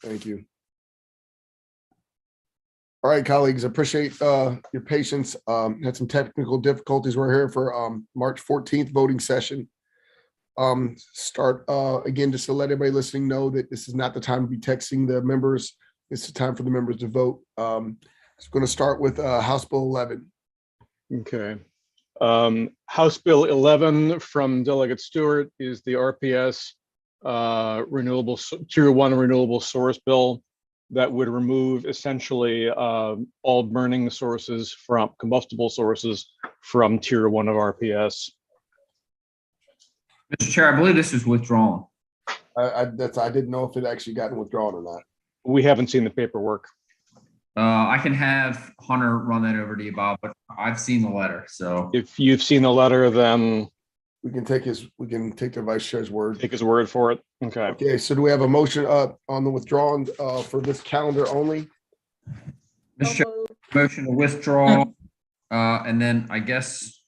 Thank you. All right, colleagues, appreciate your patience. Had some technical difficulties. We're here for March 14th voting session. Start again, just to let everybody listening know that this is not the time to be texting the members. It's the time for the members to vote. It's going to start with House Bill 11. Okay. House Bill 11 from Delegate Stewart is the RPS renewable tier 1 renewable source bill that would remove essentially all burning sources from combustible sources from tier 1 of RPS. Mr. Chair, I believe this is withdrawn. I didn't know if it actually gotten withdrawn or not. We haven't seen the paperwork. I can have Hunter run that over to you, Bob, but I've seen the letter. So If you've seen the letter, then we can take the vice chair's word. take his word for it. Okay. Okay, so do we have a motion on the withdrawn for this calendar only? Mr. Chair, motion to withdraw, and then I guess,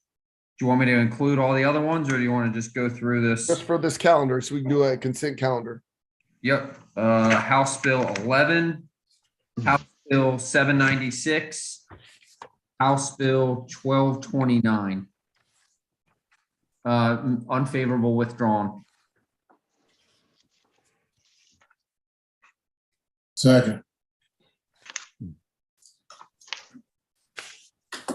do you want me to include all the other ones, or do you want to just go through this? Just for this calendar, so we can do a consent calendar. Yep. House Bill 11, House Bill 796, House Bill 1229. Unfavorable withdrawn. Second.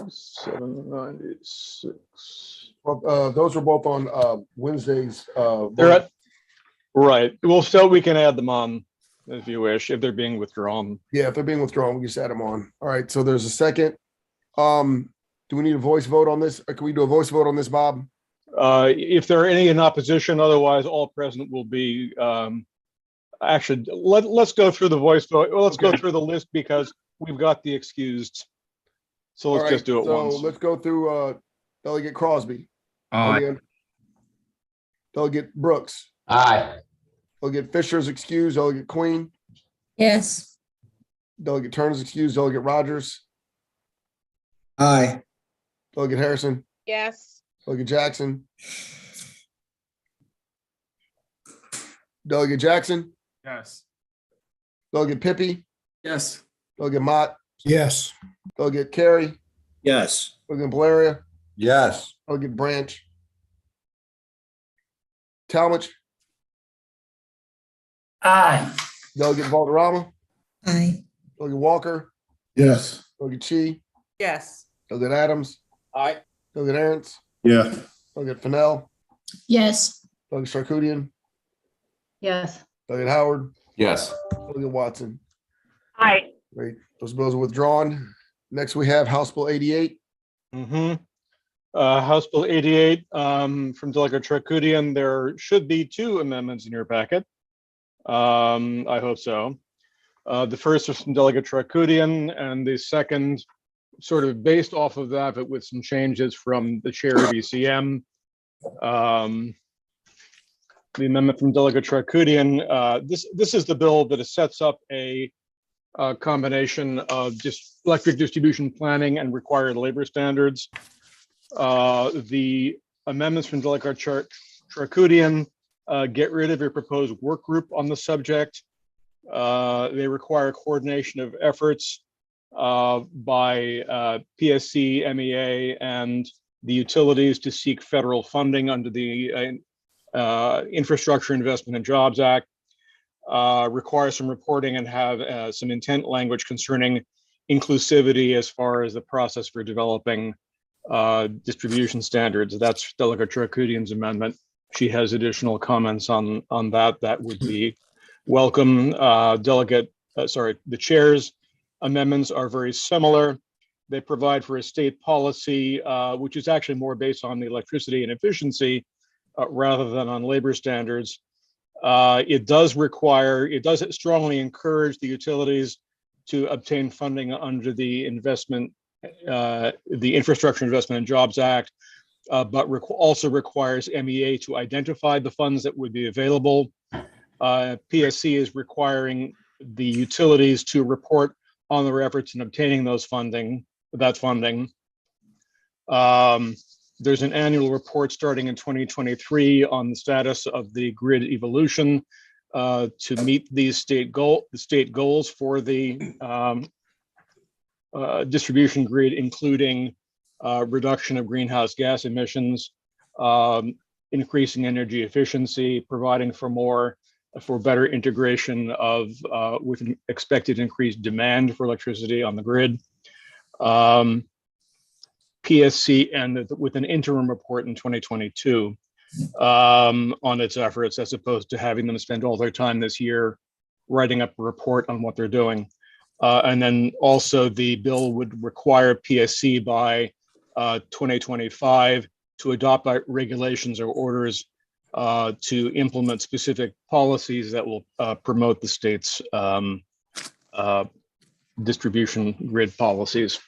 796. Well, those were both on Wednesdays. They're at, right. Well, so we can add them on if you wish, if they're being withdrawn. Yeah, if they're being withdrawn, we just add them on. All right, so there's a second. Do we need a voice vote on this? Or can we do a voice vote on this, Bob? If there are any in opposition, otherwise all present will be, actually, let's go through the voice vote. Well, let's go through the list because we've got the excused. So let's just do it once. So let's go through Delegate Crosby. Aye. Delegate Brooks. Aye. Delegate Fisher's excused. Delegate Queen. Yes. Delegate Turner's excused. Delegate Rogers. Aye. Delegate Harrison. Yes. Delegate Jackson. Delegate Jackson. Yes. Delegate Pippy. Yes. Delegate Mott. Yes. Delegate Carey. Yes. Delegate Valeria. Yes. Delegate Branch. Talmadge. Aye. Delegate Valderrama. Aye. Delegate Walker. Yes. Delegate Chi. Yes. Delegate Adams. Aye. Delegate Aaron's. Yeah. Delegate Fennell. Yes. Delegate Charcudian. Yes. Delegate Howard. Yes. Delegate Watson. Aye. Great. Those bills are withdrawn. Next, we have House Bill 88. House Bill 88 from Delegate Charcudian. There should be 2 amendments in your packet. I hope so. The first is from Delegate Charcudian, and the second, sort of based off of that, but with some changes from the chair of ECM. The amendment from Delegate Charcudian. This is the bill that sets up a combination of just electric distribution planning and required labor standards. The amendments from Delegate Charcudian get rid of a proposed work group on the subject. They require coordination of efforts by PSC, MEA, and the utilities to seek federal funding under the Infrastructure Investment and Jobs Act. Require some reporting and have some intent language concerning inclusivity as far as the process for developing distribution standards. That's Delegate Charcudian's amendment. She has additional comments on that. That would be welcome. The chair's amendments are very similar. They provide for a state policy, which is actually more based on the electricity and efficiency rather than on labor standards. It does strongly encourage the utilities to obtain funding under the Infrastructure Investment and Jobs Act, but also requires MEA to identify the funds that would be available. PSC is requiring the utilities to report on their efforts in obtaining that funding. There's an annual report starting in 2023 on the status of the grid evolution. to meet these state goals for the distribution grid, including reduction of greenhouse gas emissions, increasing energy efficiency, providing for better integration of with an expected increased demand for electricity on the grid. PSC and with an interim report in 2022 on its efforts, as opposed to having them spend all their time this year writing up a report on what they're doing. And then also the bill would require PSC by 2025 to adopt regulations or orders to implement specific policies that will promote the state's distribution grid policies.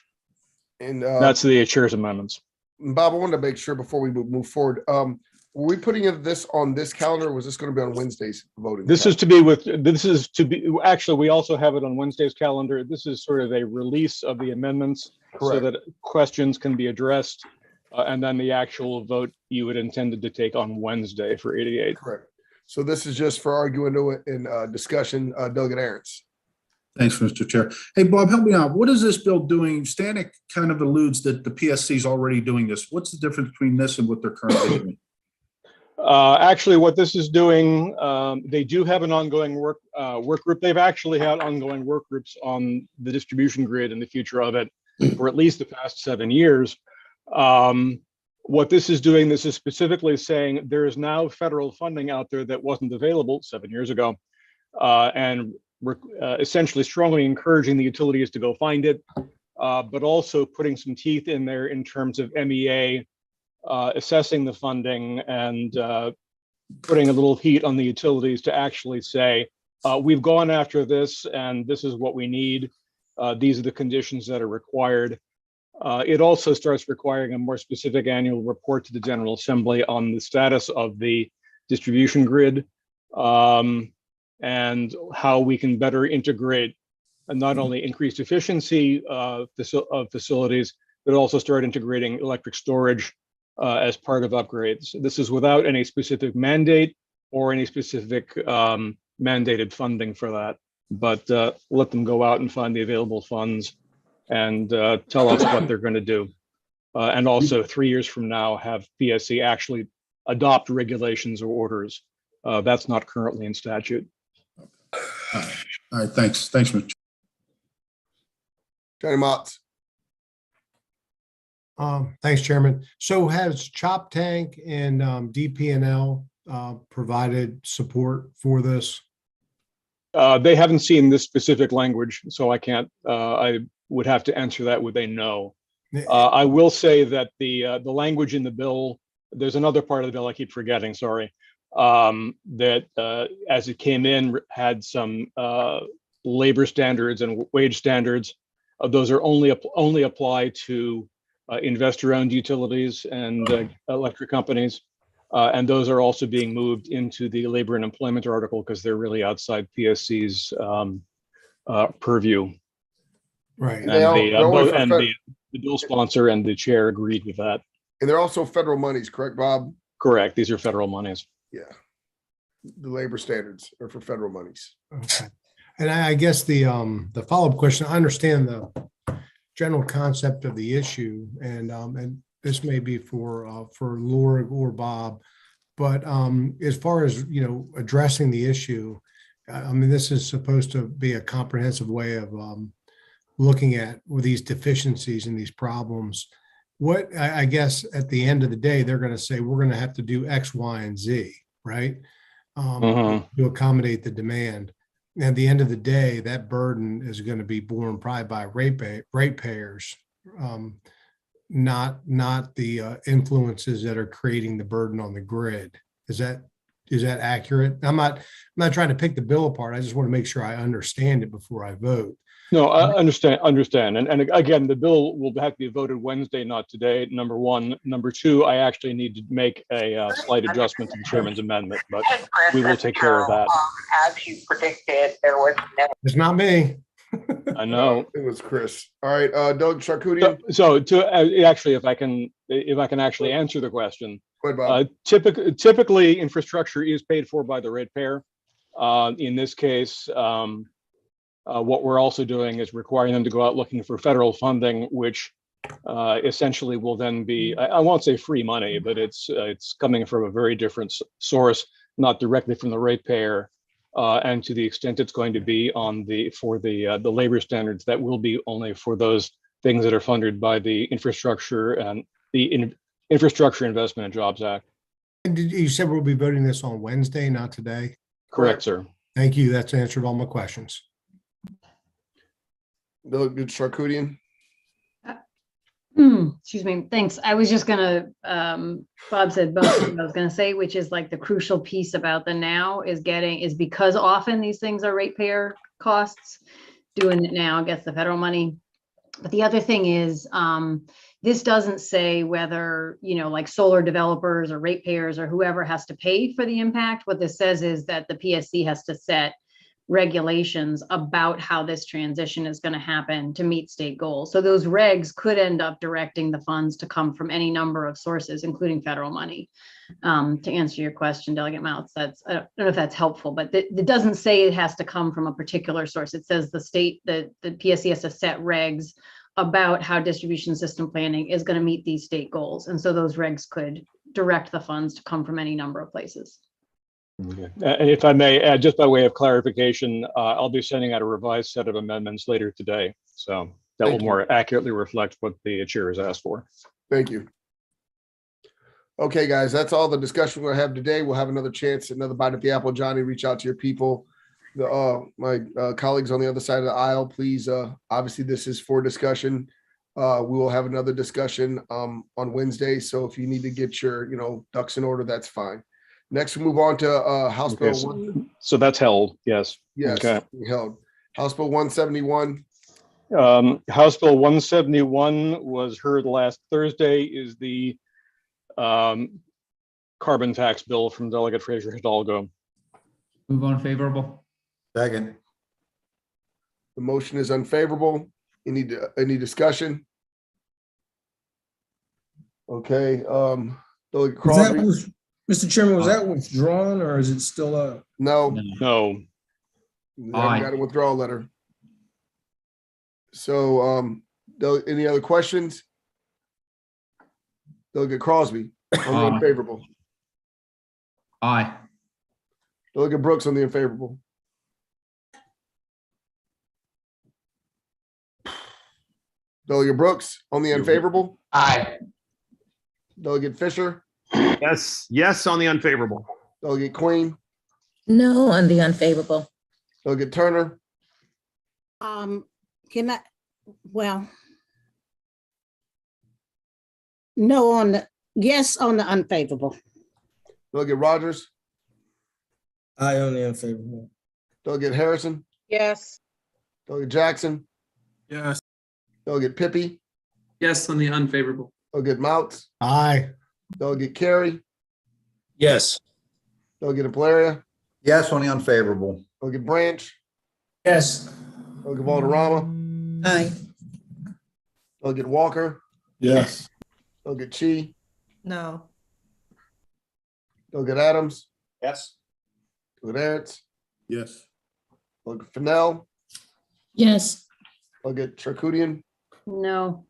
And that's the chair's amendments. Bob, I wanted to make sure before we move forward, were we putting this on this calendar, or was this going to be on Wednesday's voting? This is to be actually, we also have it on Wednesday's calendar. This is sort of a release of the amendments. Correct. So that questions can be addressed. And then the actual vote you would intended to take on Wednesday for 88. Correct. So this is just for arguing to it in discussion. Delegate Aaron's. Thanks, Mr. Chair. Hey, Bob, help me out. What is this bill doing? Stanek kind of alludes that the PSC is already doing this. What's the difference between this and what they're currently doing? Actually, what this is doing, they do have an ongoing work group. They've actually had ongoing work groups on the distribution grid and the future of it for at least the past 7 years. What this is doing, this is specifically saying there is now federal funding out there that wasn't available 7 years ago, and we're essentially strongly encouraging the utilities to go find it, but also putting some teeth in there in terms of MEA assessing the funding and putting a little heat on the utilities to actually say, we've gone after this and this is what we need. These are the conditions that are required. It also starts requiring a more specific annual report to the General Assembly on the status of the distribution grid and how we can better integrate not only increased efficiency of facilities, but also start integrating electric storage as part of upgrades. This is without any specific mandate or any specific mandated funding for that, but let them go out and find the available funds and tell us what they're going to do. And also 3 years from now, have PSC actually adopt regulations or orders. That's not currently in statute. All right, thanks. Thanks, Mr. Johnny Motz. Thanks, Chairman. So has Chop Tank and DP&L provided support for this? They haven't seen this specific language, so I can't. I would have to answer that with a no. I will say that the language in the bill. There's another part of the bill I keep forgetting. Sorry. That as it came in had some labor standards and wage standards. Those are only apply to investor-owned utilities and electric companies. And those are also being moved into the labor and employment article because they're really outside PSC's purview. Right. And the bill sponsor and the chair agreed with that. And they're also federal monies, correct, Bob? Correct. These are federal monies. Yeah. The labor standards are for federal monies. Okay. And I guess the follow-up question, I understand the general concept of the issue, and this may be for Laura or Bob, but as far as, addressing the issue, I mean, this is supposed to be a comprehensive way of looking at these deficiencies and these problems. What I guess at the end of the day, they're going to say, we're going to have to do X, Y, and Z, right? To accommodate the demand. And at the end of the day, that burden is going to be borne probably by ratepayers, not the influences that are creating the burden on the grid. Is that accurate? I'm not trying to pick the bill apart. I just want to make sure I understand it before I vote. No, I understand. And again, the bill will have to be voted Wednesday, not today, number one. Number two, I actually need to make a slight adjustment to the chairman's amendment, but we will take care of that. As you predicted, there was no. It's not me. I know. It was Chris. All right, Doug Charcuti. So to actually, if I can actually answer the question, Go ahead, Bob. typically infrastructure is paid for by the ratepayer. In this case, what we're also doing is requiring them to go out looking for federal funding, which essentially will then be, I won't say free money, but it's coming from a very different source, not directly from the ratepayer. And to the extent it's going to be for the labor standards, that will be only for those things that are funded by the Infrastructure Investment and Jobs Act. And you said we'll be voting this on Wednesday, not today? Correct, sir. Thank you. That's answered all my questions. Bill, good Charcudian. Excuse me. Thanks. I was just gonna, Bob said both things I was gonna say, which is like the crucial piece about the now is because often these things are ratepayer costs. Doing it now gets the federal money. But the other thing is, this doesn't say whether, like solar developers or ratepayers or whoever has to pay for the impact. What this says is that the PSC has to set regulations about how this transition is going to happen to meet state goals. So those regs could end up directing the funds to come from any number of sources, including federal money. To answer your question, Delegate Mouts, I don't know if that's helpful, but it doesn't say it has to come from a particular source. It says the PSC has to set regs about how distribution system planning is going to meet these state goals. And so those regs could direct the funds to come from any number of places. Okay. And if I may add, just by way of clarification, I'll be sending out a revised set of amendments later today. So that will more accurately reflect what the chair has asked for. Thank you. Okay, guys, that's all the discussion we'll have today. We'll have another chance, another bite at the apple. Johnny, reach out to your people. My colleagues on the other side of the aisle, please. Obviously, this is for discussion. We will have another discussion on Wednesday. So if you need to get your, ducks in order, that's fine. Next, we move on to House Bill. So that's held, yes. Yes, okay. Held. House Bill 171. House Bill 171 was heard last Thursday, is the carbon tax bill from Delegate Fraser Hidalgo. Move on favorable. Second. The motion is unfavorable. Any discussion? Okay. Delegate Crosby. Mr. Chairman, was that withdrawn or is it still up? No. No. We haven't got a withdrawal letter. So, any other questions? Delegate Crosby on the unfavorable. Aye. Delegate Brooks on the unfavorable. Delegate Brooks on the unfavorable. Aye. Delegate Fisher. Yes on the unfavorable. Delegate Queen. No on the unfavorable. Delegate Turner. Yes on the unfavorable. Delegate Rogers. Aye on the unfavorable. Delegate Harrison. Yes. Delegate Jackson. Yes. Delegate Pippy. Yes on the unfavorable. Delegate Mouts. Aye. Delegate Carey. Yes. Delegate Impalaria. Yes on the unfavorable. Delegate Branch. Yes. Delegate Valderrama. Aye. Delegate Walker. Yes. Delegate Chi. No. Delegate Adams. Yes. Delegate Arentz. Yes. Delegate Fennell. Yes. Delegate Charcudian. No.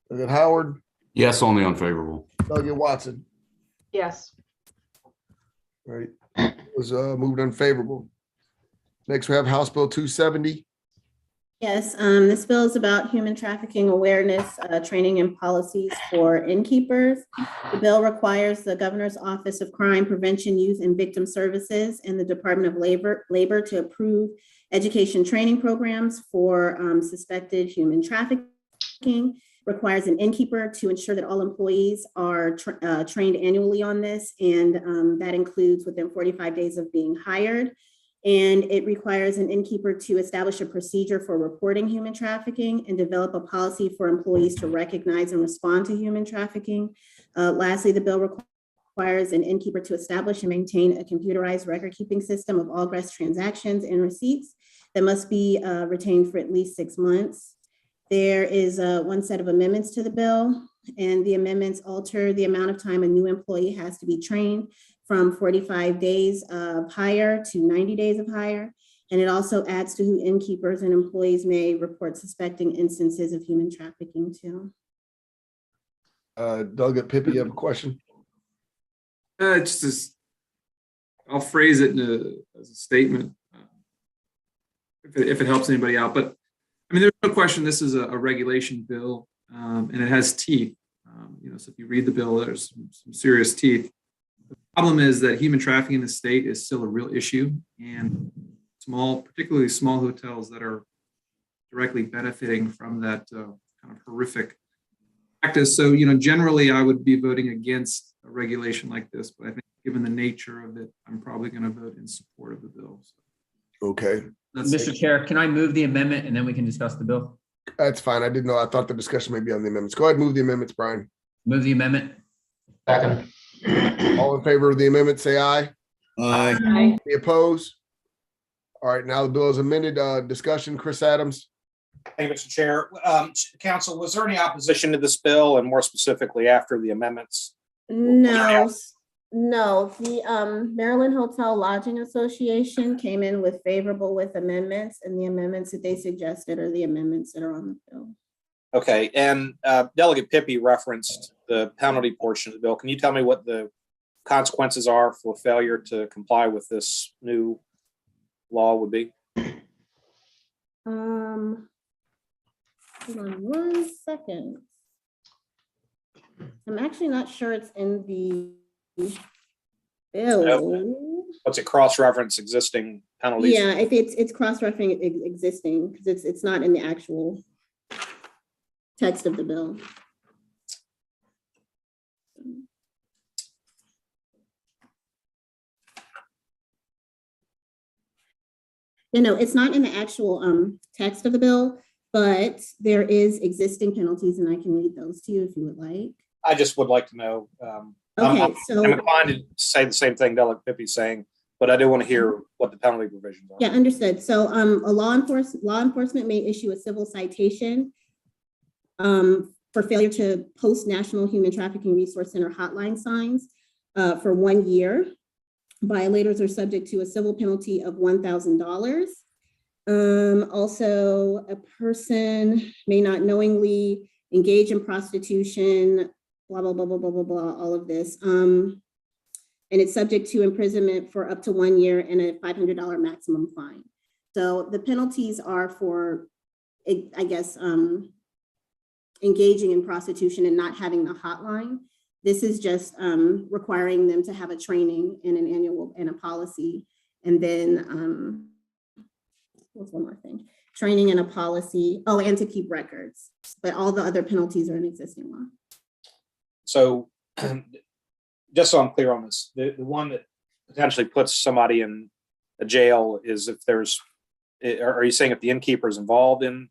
Delegate Howard. Yes on the unfavorable. Delegate Watson. Yes. All right. It was moved unfavorable. Next, we have House Bill 270. Yes, this bill is about human trafficking awareness, training and policies for innkeepers. The bill requires the Governor's Office of Crime Prevention, Youth and Victim Services and the Department of Labor to approve education training programs for suspected human trafficking. Requires an innkeeper to ensure that all employees are trained annually on this, and that includes within 45 days of being hired. And it requires an innkeeper to establish a procedure for reporting human trafficking and develop a policy for employees to recognize and respond to human trafficking. Lastly, the bill requires an innkeeper to establish and maintain a computerized record-keeping system of all gross transactions and receipts that must be retained for at least 6 months. There is one set of amendments to the bill, and the amendments alter the amount of time a new employee has to be trained from 45 days of hire to 90 days of hire. And it also adds to who innkeepers and employees may report suspecting instances of human trafficking to. Doug at Pippi, you have a question? Just as, I'll phrase it as a statement, if it helps anybody out. But I mean, there's no question this is a regulation bill, and it has teeth. So if you read the bill, there's some serious teeth. The problem is that human trafficking in the state is still a real issue, and particularly small hotels that are directly benefiting from that kind of horrific practice. So, generally I would be voting against a regulation like this, but I think given the nature of it, I'm probably going to vote in support of the bill. So Okay. Mr. Chair, can I move the amendment and then we can discuss the bill? That's fine. I didn't know. I thought the discussion may be on the amendments. Go ahead, move the amendments, Brian. Move the amendment. Second. All in favor of the amendment, say aye. Aye. Any opposed? All right, now the bill is amended. Discussion, Chris Adams. Thank you, Mr. Chair. Council, was there any opposition to this bill, and more specifically after the amendments? No, the Maryland Hotel Lodging Association came in with favorable with amendments, and the amendments that they suggested are the amendments that are on the bill. Okay, and Delegate Pippi referenced the penalty portion of the bill. Can you tell me what the consequences are for failure to comply with this new law would be? Hold on 1 second. I'm actually not sure it's in the bill. What's it cross-reference existing penalties? Yeah, if it's cross-referencing existing, because it's not in the actual text of the bill. No, it's not in the actual text of the bill, but there is existing penalties, and I can read those to you if you would like. I just would like to know. Okay, so I'm inclined to say the same thing Delegate Pippi's saying, but I do want to hear what the penalty provisions are. yeah, understood. So a law enforcement may issue a civil citation for failure to post National Human Trafficking Resource Center hotline signs for 1 year. Violators are subject to a civil penalty of $1,000. Also, a person may not knowingly engage in prostitution, blah, blah, blah, blah, blah, blah, blah, all of this. And it's subject to imprisonment for up to 1 year and a $500 maximum fine. So the penalties are for, I guess, engaging in prostitution and not having the hotline. This is just requiring them to have a training and an annual and a policy. And then what's one more thing? Training and a policy. Oh, and to keep records. But all the other penalties are in existing law. So just so I'm clear on this, the one that potentially puts somebody in a jail is if there's, are you saying if the innkeeper is involved in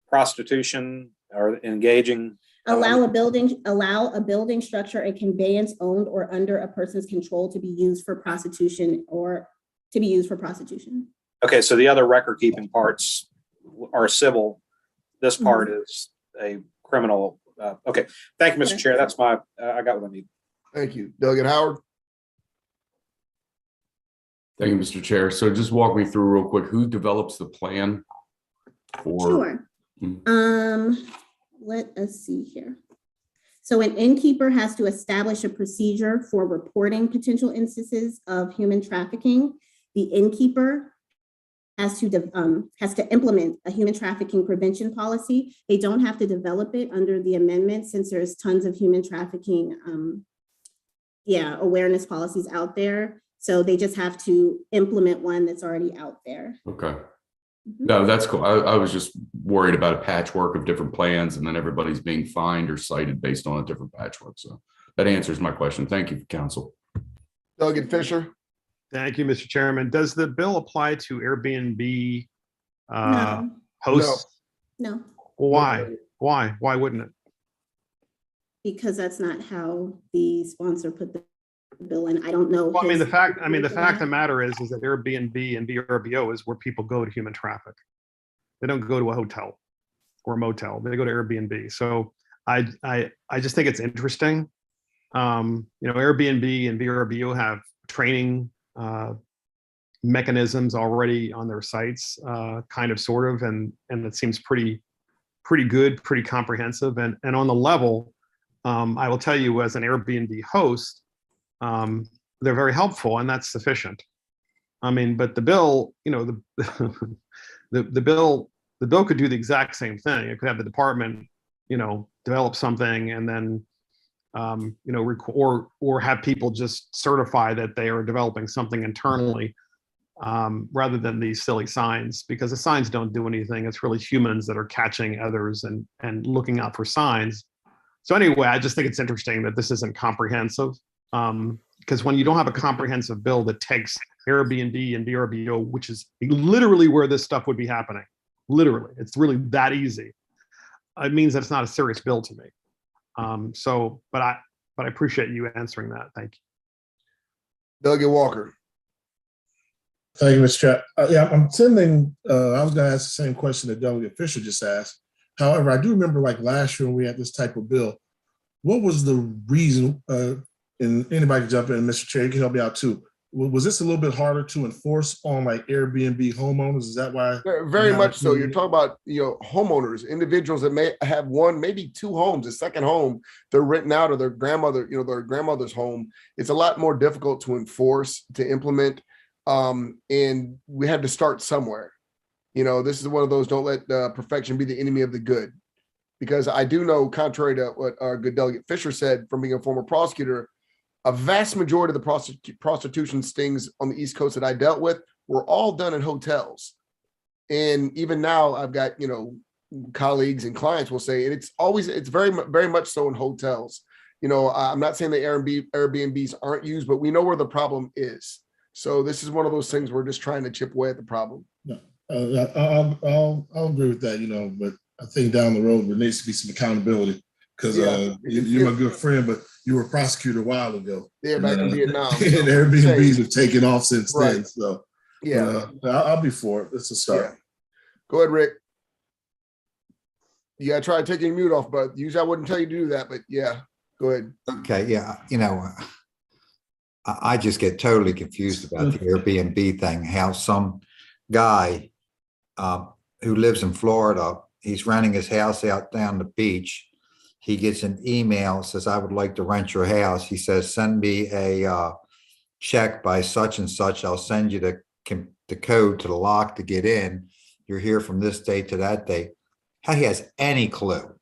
prostitution or engaging? Allow a building structure, a conveyance owned or under a person's control to be used for prostitution or to be used for prostitution. Okay, so the other record keeping parts are civil. This part is a criminal. Okay, thank you, Mr. Chair. That's I got what I need. Thank you. Delegate Howard. Thank you, Mr. Chair. So just walk me through real quick, who develops the plan for? Sure. Let us see here. So an innkeeper has to establish a procedure for reporting potential instances of human trafficking. The innkeeper has to implement a human trafficking prevention policy. They don't have to develop it under the amendment since there's tons of human trafficking awareness policies out there. So they just have to implement one that's already out there. Okay. No, that's cool. I was just worried about a patchwork of different plans and then everybody's being fined or cited based on a different patchwork. So that answers my question. Thank you, counsel. Delegate Fisher. Thank you, Mr. Chairman. Does the bill apply to Airbnb No. hosts? No, Why? Why wouldn't it? because that's not how the sponsor put the bill in. I don't know. Well, the fact of that the matter is that Airbnb and VRBO is where people go to human traffic. They don't go to a hotel or a motel. They go to Airbnb. So I just think it's interesting. Airbnb and VRBO have training mechanisms already on their sites, kind of, sort of, and it seems pretty good, pretty comprehensive. And on the level, I will tell you, as an Airbnb host, they're very helpful, and that's sufficient. I mean, but the bill, the bill could do the exact same thing. It could have the department, develop something, and then, or have people just certify that they are developing something internally, rather than these silly signs, because the signs don't do anything. It's really humans that are catching others and looking out for signs. So anyway, I just think it's interesting that this isn't comprehensive, because when you don't have a comprehensive bill that takes Airbnb and VRBO, which is literally where this stuff would be happening, literally, it's really that easy. It means that it's not a serious bill to me. But I appreciate you answering that. Thank you. Delegate Walker. Thank you, Mr. Chair. Yeah, I'm sending, I was gonna ask the same question that Delegate Fisher just asked. However, I do remember like last year when we had this type of bill, what was the reason, and anybody can jump in, Mr. Chair, you can help me out too. Was this a little bit harder to enforce on like Airbnb homeowners? Is that why? Very much so. You're talking about, homeowners, individuals that may have one, maybe two homes, a second home they're renting out of their grandmother, their grandmother's home. It's a lot more difficult to enforce, to implement. And we had to start somewhere. This is one of those, don't let perfection be the enemy of the good. Because I do know, contrary to what our good Delegate Fisher said from being a former prosecutor, a vast majority of the prostitution stings on the East Coast that I dealt with were all done in hotels. And even now I've got, colleagues and clients will say, and it's very, very much so in hotels. I'm not saying the Airbnbs aren't used, but we know where the problem is. So this is one of those things we're just trying to chip away at the problem. No, I'll agree with that, but I think down the road there needs to be some accountability, because you're my good friend, but you were a prosecutor a while ago. Yeah, back in Vietnam. And Airbnbs have taken off since then. So yeah, I'll be for it. It's a start. Yeah. Go ahead, Rick. You gotta try taking your mute off, but usually I wouldn't tell you to do that, but yeah, go ahead. Okay, yeah, I just get totally confused about the Airbnb thing, how some guy who lives in Florida, he's renting his house out down the beach. He gets an email, says, I would like to rent your house. He says, send me a check by such and such. I'll send you the code to the lock to get in. You're here from this date to that date. How he has any clue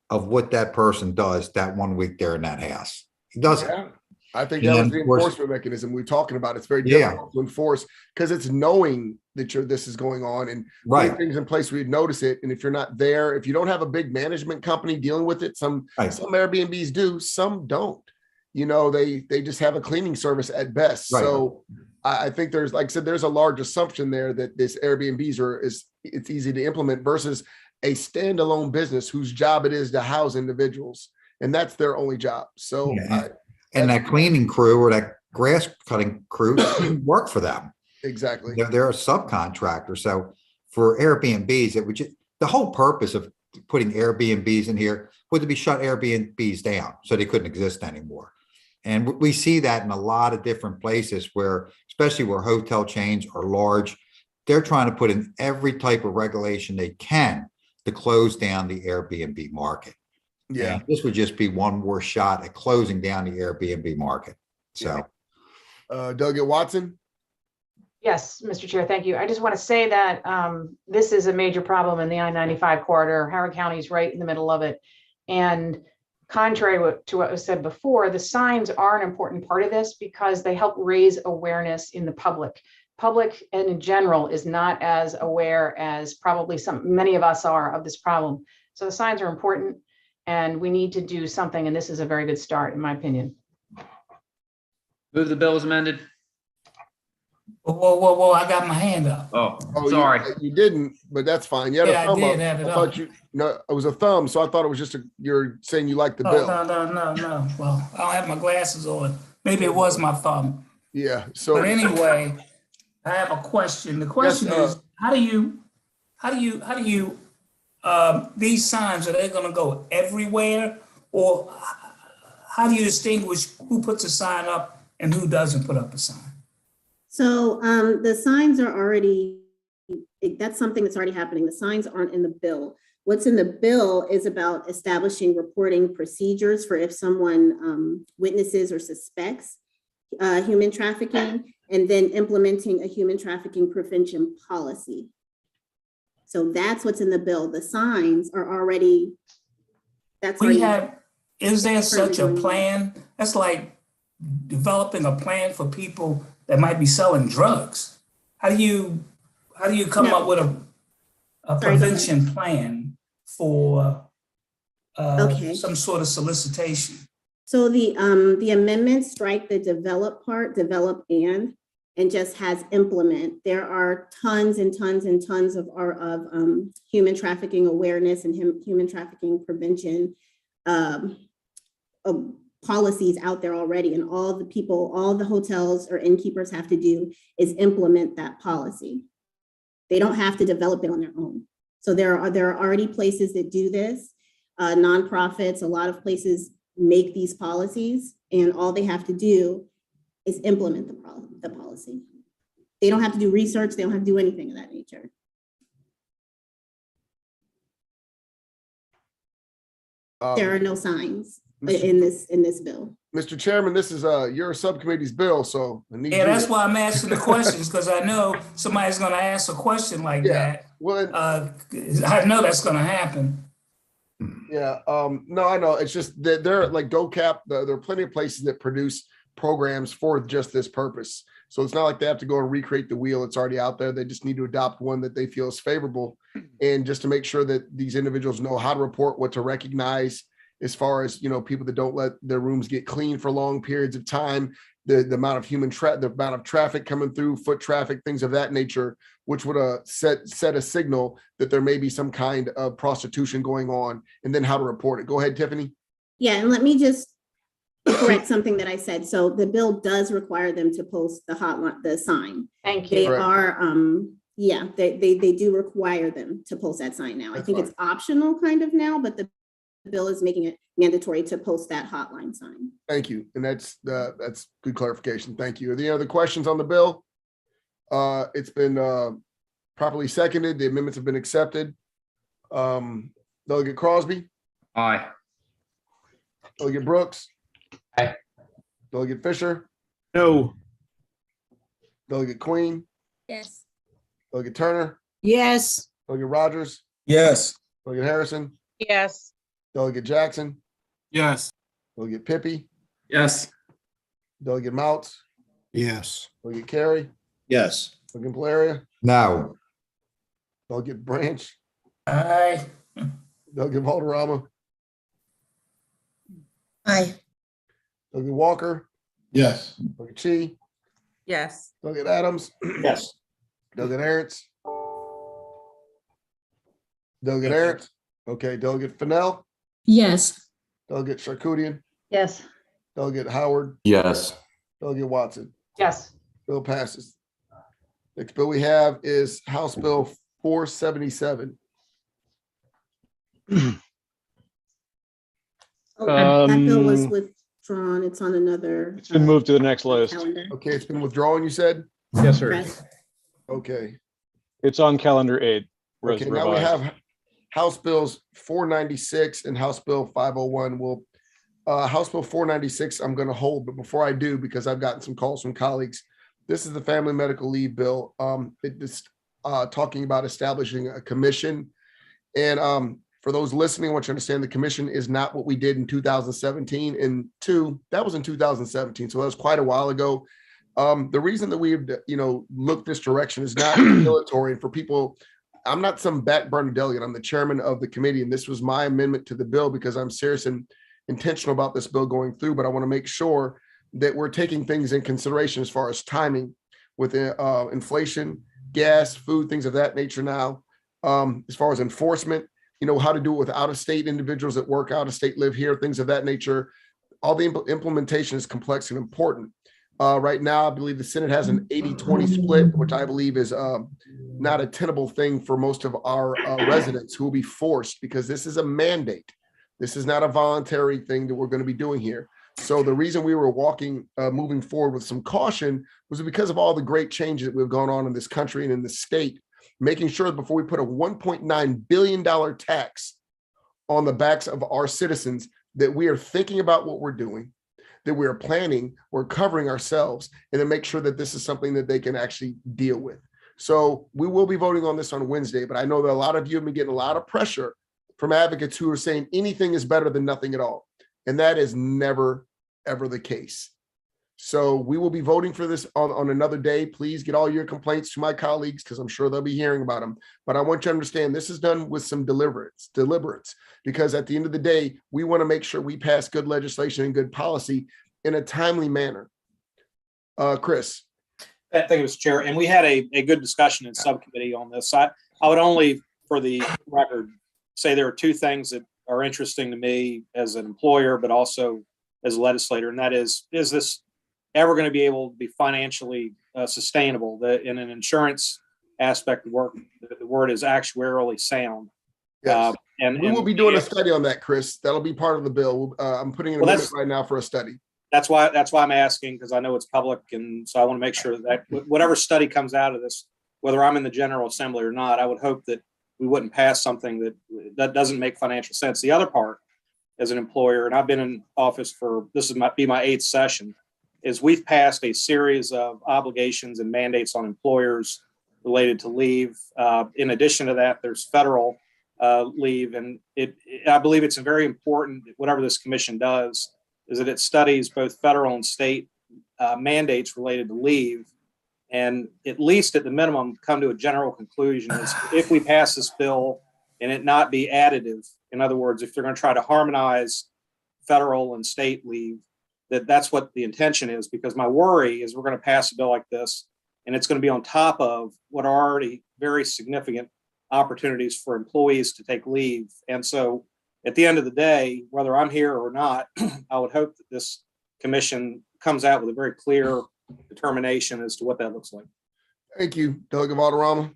of what that person does that 1 week they're in that house? He doesn't. Yeah. I think that was the enforcement mechanism we're talking about. It's very difficult to enforce because it's knowing that this is going on and putting things in place where you'd notice it. And if you're not there, if you don't have a big management company dealing with it, some Airbnbs do, some don't. They just have a cleaning service at best. So I think there's, like I said, there's a large assumption there that this Airbnbs it's easy to implement versus a standalone business whose job it is to house individuals, and that's their only job. So. And that cleaning crew or that grass cutting crew work for them. Exactly. They're a subcontractor. So for Airbnbs, the whole purpose of putting Airbnbs in here was to be shut Airbnbs down so they couldn't exist anymore. And we see that in a lot of different places especially where hotel chains are large, they're trying to put in every type of regulation they can to close down the Airbnb market. Yeah, and this would just be one more shot at closing down the Airbnb market. So, Delegate Watson. Yes, Mr. Chair, thank you. I just want to say that this is a major problem in the I-95 corridor. Howard County is right in the middle of it. And contrary to what was said before, the signs are an important part of this because they help raise awareness in the public. Public and in general is not as aware as probably many of us are of this problem. So the signs are important. And we need to do something, and this is a very good start, in my opinion. Move the bill as amended. Whoa, I got my hand up. Oh, sorry. You didn't, but that's fine. You had a thumb I up. did have it I up. thought it was a thumb, so I thought it was just you're saying you like the bill. No. Well, I don't have my glasses on. Maybe it was my thumb. Yeah. So But anyway, I have a question. The question is, how do you these signs, are they going to go everywhere, or how do you distinguish who puts a sign up and who doesn't put up a sign? So the signs are already, that's something that's already happening. The signs aren't in the bill. What's in the bill is about establishing reporting procedures for if someone witnesses or suspects human trafficking, and then implementing a human trafficking prevention policy. So that's what's in the bill. The signs are already, that's already. Is there such a plan? That's like developing a plan for people that might be selling drugs. How do you come up with a prevention plan for some sort of solicitation? So the amendments strike the develop part, develop and just has implement. There are tons and tons and tons of human trafficking awareness and human trafficking prevention policies out there already. And all the hotels or innkeepers have to do is implement that policy. They don't have to develop it on their own. So there are already places that do this, nonprofits, a lot of places make these policies, and all they have to do is implement the policy. They don't have to do research. They don't have to do anything of that nature. There are no signs in this bill. Mr. Chairman, this is your subcommittee's bill, so I need that's why I'm asking the questions, because I know somebody's going to ask a question like that. Well, I know that's going to happen. Yeah, no, I know. It's just that they're like GoCap. There are plenty of places that produce programs for just this purpose. So it's not like they have to go and recreate the wheel. It's already out there. They just need to adopt one that they feel is favorable, and just to make sure that these individuals know how to report, what to recognize, as far as, people that don't let their rooms get clean for long periods of time, the amount of the amount of traffic coming through, foot traffic, things of that nature, which would set a signal that there may be some kind of prostitution going on, and then how to report it. Go ahead, Tiffany. Yeah, and let me just correct something that I said. So the bill does require them to post the sign. Thank you. They are, they do require them to post that sign now. I think it's optional kind of now, but the bill is making it mandatory to post that hotline sign. Thank you. And that's good clarification. Thank you. Are there any other questions on the bill? It's been properly seconded. The amendments have been accepted. Delegate Crosby? Aye. Delegate Brooks? Aye. Delegate Fisher? No. Delegate Queen? Yes. Delegate Turner? Yes. Delegate Rogers? Yes. Delegate Harrison? Yes. Delegate Jackson? Yes. Delegate Pippy? Yes. Delegate Mouts? Yes. Delegate Carey? Yes. Delegate Valeria? No. Delegate Branch? Aye. Delegate Valderrama? Aye. Delegate Walker? Yes. Delegate Chi? Yes. Delegate Adams? Yes. Delegate Aaron's? Delegate Aaron's? Okay, Delegate Fennell? Yes. Delegate Charkoudian? Yes. Delegate Howard? Yes. Delegate Watson? Yes. Bill passes. Next bill we have is House Bill 477. That bill was withdrawn. It's on another. It's been moved to the next list. calendar. Okay, it's been withdrawn, you said? Yes, sir. Correct. Okay. It's on calendar 8. Okay, now we have House Bills 496 and House Bill 501. Well, House Bill 496, I'm going to hold, but before I do, because I've gotten some calls from colleagues, this is the Family Medical Leave Bill. It is talking about establishing a commission. And for those listening, I want you to understand the commission is not what we did in 2017. And that was in 2017. So that was quite a while ago. The reason that we've, looked this direction is not military. And for people, I'm not some back burner delegate. I'm the chairman of the committee. And this was my amendment to the bill because I'm serious and intentional about this bill going through. But I want to make sure that we're taking things in consideration as far as timing with inflation, gas, food, things of that nature now. As far as enforcement, how to do it with out-of-state individuals that work out of state, live here, things of that nature. All the implementation is complex and important. Right now, I believe the Senate has an 80-20 split, which I believe is not a tenable thing for most of our residents who will be forced because this is a mandate. This is not a voluntary thing that we're going to be doing here. So the reason we were moving forward with some caution was because of all the great changes that we've gone on in this country and in the state, making sure that before we put a $1.9 billion tax on the backs of our citizens, that we are thinking about what we're doing, that we're planning, we're covering ourselves, and then make sure that this is something that they can actually deal with. So we will be voting on this on Wednesday, but I know that a lot of you have been getting a lot of pressure from advocates who are saying anything is better than nothing at all. And that is never, ever the case. So we will be voting for this on another day. Please get all your complaints to my colleagues because I'm sure they'll be hearing about them. But I want you to understand this is done with some deliberate, because at the end of the day, we want to make sure we pass good legislation and good policy in a timely manner. Chris. Thank you, Mr. Chair. And we had a good discussion in subcommittee on this. I would only, for the record, say there are two things that are interesting to me as an employer, but also as a legislator, and that is this ever going to be able to be financially sustainable? That in an insurance aspect of work, the word is actuarially sound. Yes. And we will be doing a study on that, Chris. That'll be part of the bill. I'm putting in a minute right now for a study. That's why I'm asking, because I know it's public, and so I want to make sure that whatever study comes out of this, whether I'm in the General Assembly or not, I would hope that we wouldn't pass something that doesn't make financial sense. The other part, as an employer, and I've been in office for, this might be my 8th session, is we've passed a series of obligations and mandates on employers related to leave. In addition to that, there's federal leave, and I believe it's very important that whatever this commission does is that it studies both federal and state mandates related to leave, and at least at the minimum come to a general conclusion is if we pass this bill and it not be additive, in other words, if they're going to try to harmonize federal and state leave, that's what the intention is, because my worry is we're going to pass a bill like this and it's going to be on top of what are already very significant opportunities for employees to take leave. And so at the end of the day, whether I'm here or not, I would hope that this commission comes out with a very clear determination as to what that looks like. Thank you, Delegate Valderrama.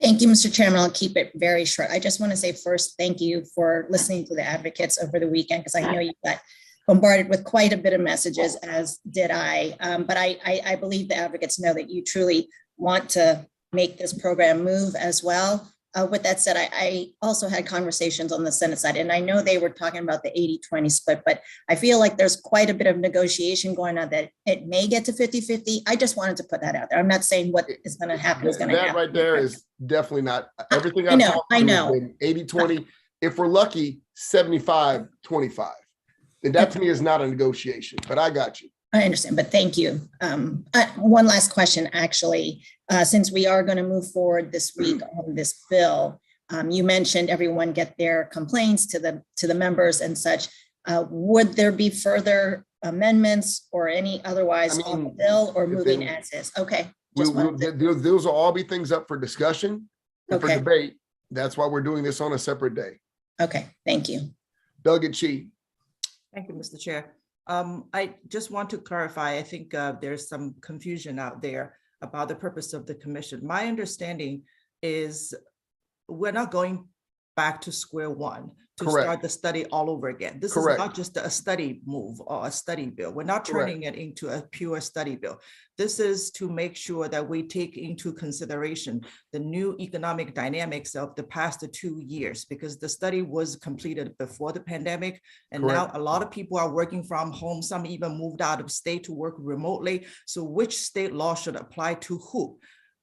Thank you, Mr. Chairman. I'll keep it very short. I just want to say first, thank you for listening to the advocates over the weekend, because I know you got bombarded with quite a bit of messages, as did I. But I believe the advocates know that you truly want to make this program move as well. With that said, I also had conversations on the Senate side, and I know they were talking about the 80-20 split, but I feel like there's quite a bit of negotiation going on that it may get to 50-50. I just wanted to put that out there. I'm not saying what is going to happen is going to happen. That right there is definitely not everything. I know. 80-20. If we're lucky, 75-25. And that to me is not a negotiation, but I got you. I understand, but thank you. One last question, actually, since we are going to move forward this week on this bill, you mentioned everyone get their complaints to the members and such. Would there be further amendments or any otherwise on the bill, or moving as is? Okay. Those will all be things up for discussion and for debate. That's why we're doing this on a separate day. Okay, thank you. Delegate Chi. Thank you, Mr. Chair. I just want to clarify, I think there's some confusion out there about the purpose of the commission. My understanding is we're not going back to square one to start the study all over again. This is not just a study move or a study bill. We're not turning it into a pure study bill. This is to make sure that we take into consideration the new economic dynamics of the past 2 years, because the study was completed before the pandemic. And now a lot of people are working from home. Some even moved out of state to work remotely. So which state law should apply to who?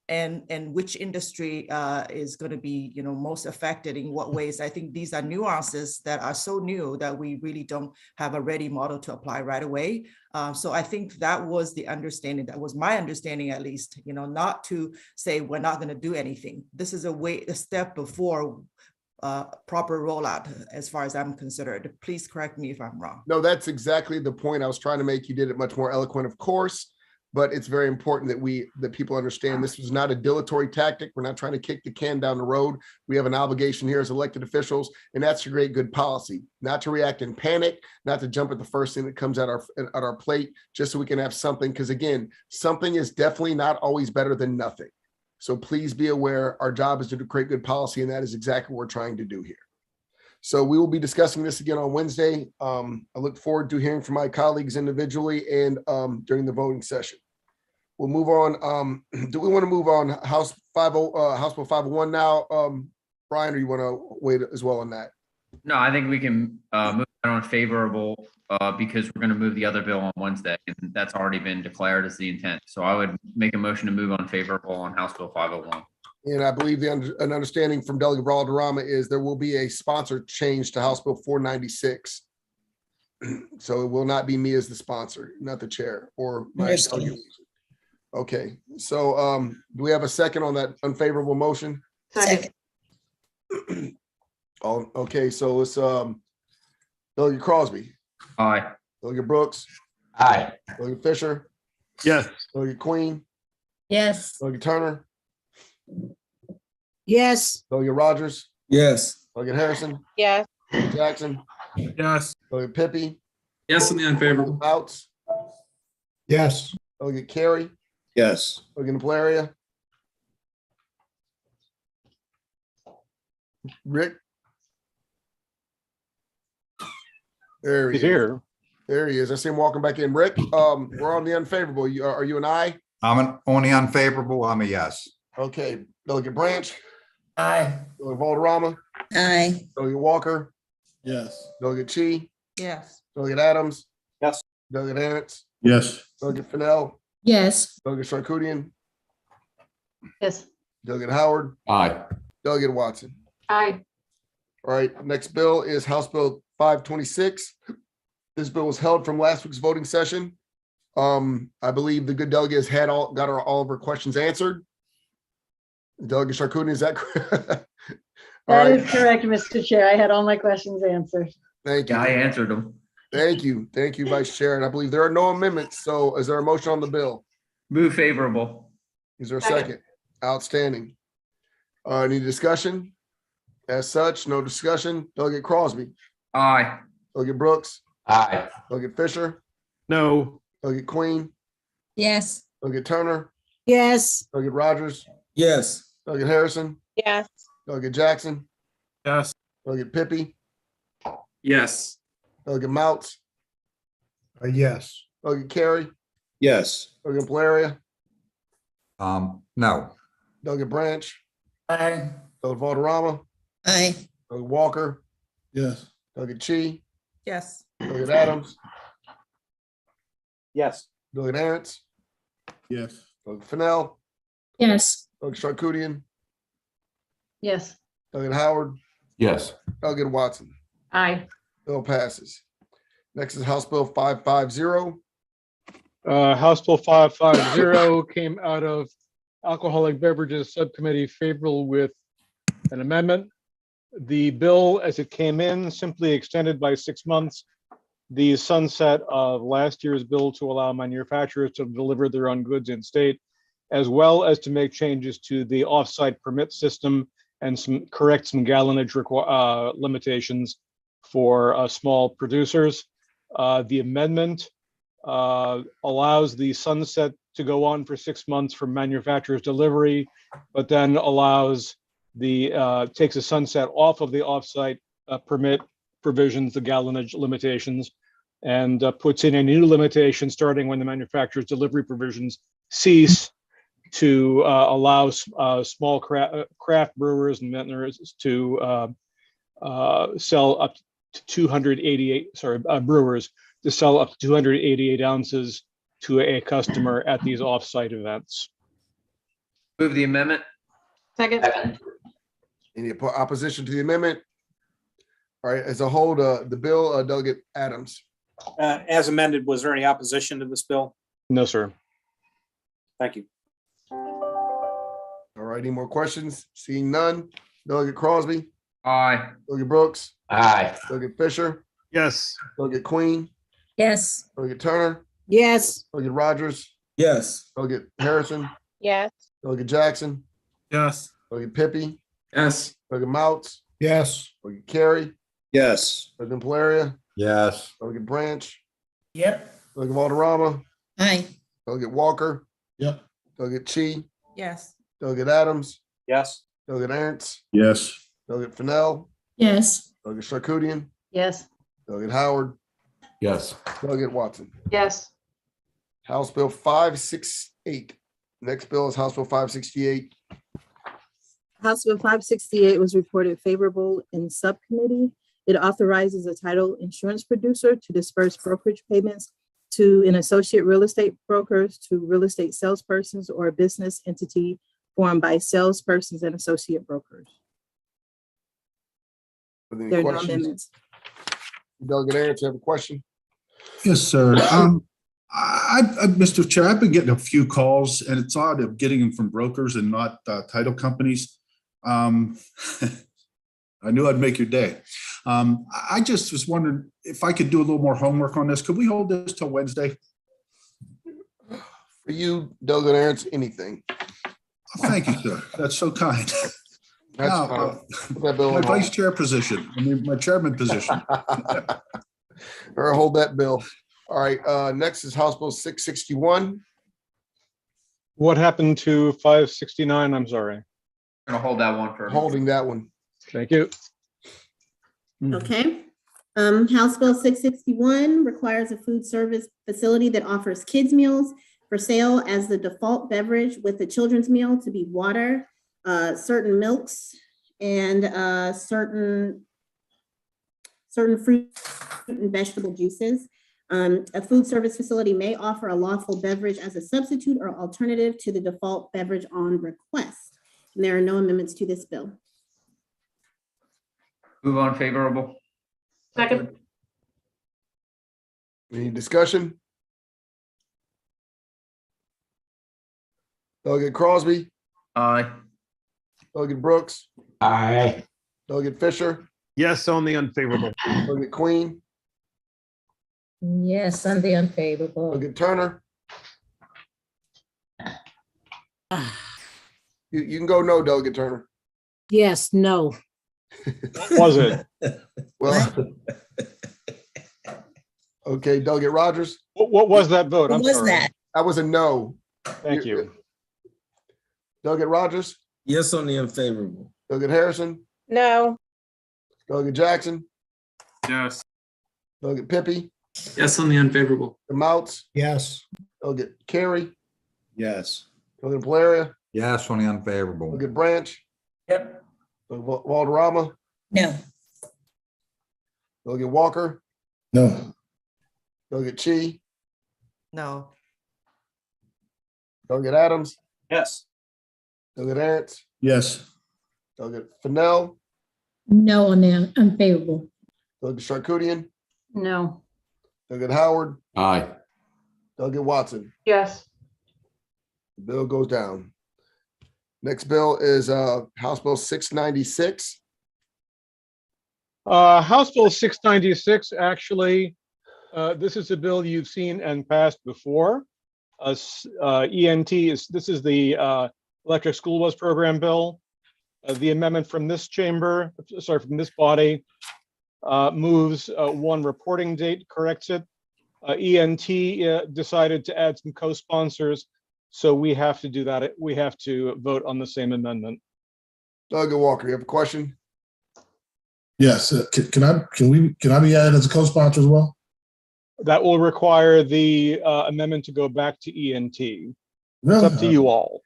And which industry is going to be, most affected in what ways? I think these are nuances that are so new that we really don't have a ready model to apply right away. So I think that was the understanding. That was my understanding, at least. Not to say we're not going to do anything. This is a step before proper rollout, as far as I'm concerned. Please correct me if I'm wrong. No, that's exactly the point I was trying to make. You did it much more eloquent, of course. But it's very important that people understand this was not a dilatory tactic. We're not trying to kick the can down the road. We have an obligation here as elected officials, and that's a great policy. Not to react in panic, not to jump at the first thing that comes at our plate, just so we can have something. Because again, something is definitely not always better than nothing. So please be aware, our job is to create good policy, and that is exactly what we're trying to do here. So we will be discussing this again on Wednesday. I look forward to hearing from my colleagues individually and during the voting session. We'll move on. Do we want to move on House Bill 501 now, Brian, or you want to wait as well on that? No, I think we can move on favorable because we're going to move the other bill on Wednesday, and that's already been declared as the intent. So I would make a motion to move on favorable on House Bill 501. And I believe an understanding from Delegate Valderrama is there will be a sponsor change to House Bill 496. So it will not be me as the sponsor, not the chair or my delegate. Okay, so do we have a second on that unfavorable motion? Second. Okay, so it's Delegate Crosby, Aye. Delegate Brooks, Aye. Delegate Fisher, Yes. Delegate Queen, Yes. Delegate Turner, Yes. Delegate Rogers, Yes. Delegate Harrison, Yes. Delegate Jackson, Yes. Delegate Pippy, Yes on the unfavorable. Bouts, Yes. Delegate Carey, Yes. Delegate Valeria, Rick. There he He's is. here. There he is. I see him walking back in. Rick, we're on the unfavorable. Are you an aye? On the unfavorable, I'm a yes. Okay. Delegate Branch, Aye. Delegate Valderrama, Aye. Delegate Walker, Yes. Delegate Chi, Yes. Delegate Adams, Yes. Delegate Ants, Yes. Delegate Fennell, Yes. Delegate Charkoudian, Yes. Delegate Howard, Aye. Delegate Watson. Aye. All right, next bill is House Bill 526. This bill was held from last week's voting session. I believe the good delegate has had all of her questions answered. Delegate Charkoudian, is that correct? That is correct, Mr. Chair. I had all my questions answered. Thank you. Yeah, I answered them. Thank you. Thank you, Vice Chair. And I believe there are no amendments. So is there a motion on the bill? Move favorable. Is there a Second. second? Outstanding. Any discussion? As such, no discussion. Delegate Crosby, Aye. Delegate Brooks, Aye. Delegate Fisher, No. Delegate Queen, Yes. Delegate Turner, Yes. Delegate Rogers, Yes. Delegate Harrison, Yes. Delegate Jackson, Yes. Delegate Pippy, Yes. Delegate Mouts, Yes. Delegate Carey, Yes. Delegate Valeria, No. Delegate Branch, Aye. Delegate Valderrama, Aye. Delegate Walker, Yes. Delegate Chi, Yes. Delegate Adams, Yes. Delegate Ants, Yes. Delegate Fennell, Yes. Delegate Charkoudian, Yes. Delegate Howard, Yes. Delegate Watson. Aye. Bill passes. Next is House Bill 550. House Bill 550 came out of Alcoholic Beverages Subcommittee favorable with an amendment. The bill, as it came in, simply extended by 6 months the sunset of last year's bill to allow manufacturers to deliver their own goods in state, as well as to make changes to the offsite permit system and correct some gallonage limitations for small producers. The amendment allows the sunset to go on for 6 months for manufacturer's delivery, but then allows takes a sunset off of the offsite permit provisions, the gallonage limitations, and puts in a new limitation starting when the manufacturer's delivery provisions cease to allow small craft brewers and vintners to sell up to 288, brewers to sell up to 288 ounces to a customer at these offsite events. Move the amendment. Second. Any opposition to the amendment? All right, as a whole, the bill, Delegate Adams. As amended, was there any opposition to this bill? No, sir. Thank you. All right, any more questions? Seeing none. Delegate Crosby, Aye. Delegate Brooks, Aye. Delegate Fisher, Yes. Delegate Queen, Yes. Delegate Turner, Yes. Delegate Rogers, Yes. Delegate Harrison, Yes. Delegate Jackson, Yes. Delegate Pippy, Yes. Delegate Mouts, Yes. Delegate Carey, Yes. Delegate Valeria, Yes. Delegate Branch, Yep. Delegate Valderrama, Aye. Delegate Walker, Yep. Delegate Chi, Yes. Delegate Adams, Yes. Delegate Ernst, Yes. Delegate Fennell, Yes. Delegate Sarkoudian, Yes. Delegate Howard, Yes. Delegate Watson. Yes. House Bill 568. Next bill is House Bill 568. House Bill 568 was reported favorable in subcommittee. It authorizes a title insurance producer to disperse brokerage payments to an associate real estate brokers, to real estate salespersons, or a business entity formed by salespersons and associate brokers. Are there any There are no questions? amendments. Delegate Aaron, you have a question? Yes, sir. Mr. Chair, I've been getting a few calls, and it's odd of getting them from brokers and not title companies. I knew I'd make your day. I just was wondering if I could do a little more homework on this. Could we hold this till Wednesday? For you, Delegate Aaron, anything. Thank you, sir. That's so kind. That's Now, fine. Put that bill my on hold. vice chair position, my chairman position. Or hold that bill. All right, next is House Bill 661. What happened to 569? I'm sorry. Gonna hold that one for. Holding that one. Thank you. Okay. House Bill 661 requires a food service facility that offers kids' meals for sale as the default beverage, with the children's meal to be water, certain milks, and certain fruit and vegetable juices. A food service facility may offer a lawful beverage as a substitute or alternative to the default beverage on request. And there are no amendments to this bill. Move on favorable. Second. Any discussion? Delegate Crosby, Aye. Delegate Brooks, Aye. Delegate Fisher, Yes, on the unfavorable. Delegate Queen, Yes, on the unfavorable. Delegate Turner. You can go no, Delegate Turner. Yes, no. Was it? Well, okay, Delegate Rogers. What was that vote? I'm What was sorry. that? That was a no. Thank you. Delegate Rogers, Yes, on the unfavorable. Delegate Harrison, No. Delegate Jackson, Yes. Delegate Pippy, Yes on the unfavorable. Demouts, Yes. Delegate Carey, Yes. Delegate Valeria, Yes, on the unfavorable. Delegate Branch, Yep. Delegate Valderrama, No. Delegate Walker, No. Delegate Chi, No. Delegate Adams, Yes. Delegate Aaron's, Yes. Delegate Fennell, No on the unfavorable. Delegate Sarkoudian, No. Delegate Howard, Aye. Delegate Watson. Yes. The bill goes down. Next bill is House Bill 696. House Bill 696, actually, this is a bill you've seen and passed before. ENT this is the electric school bus program bill. The amendment from this chamber, from this body, moves one reporting date, corrects it. ENT decided to add some co-sponsors, so we have to do that. We have to vote on the same amendment. Delegate Walker, you have a question? Yes. Can I be added as a co-sponsor as well? That will require the amendment to go back to ENT. It's up to you all.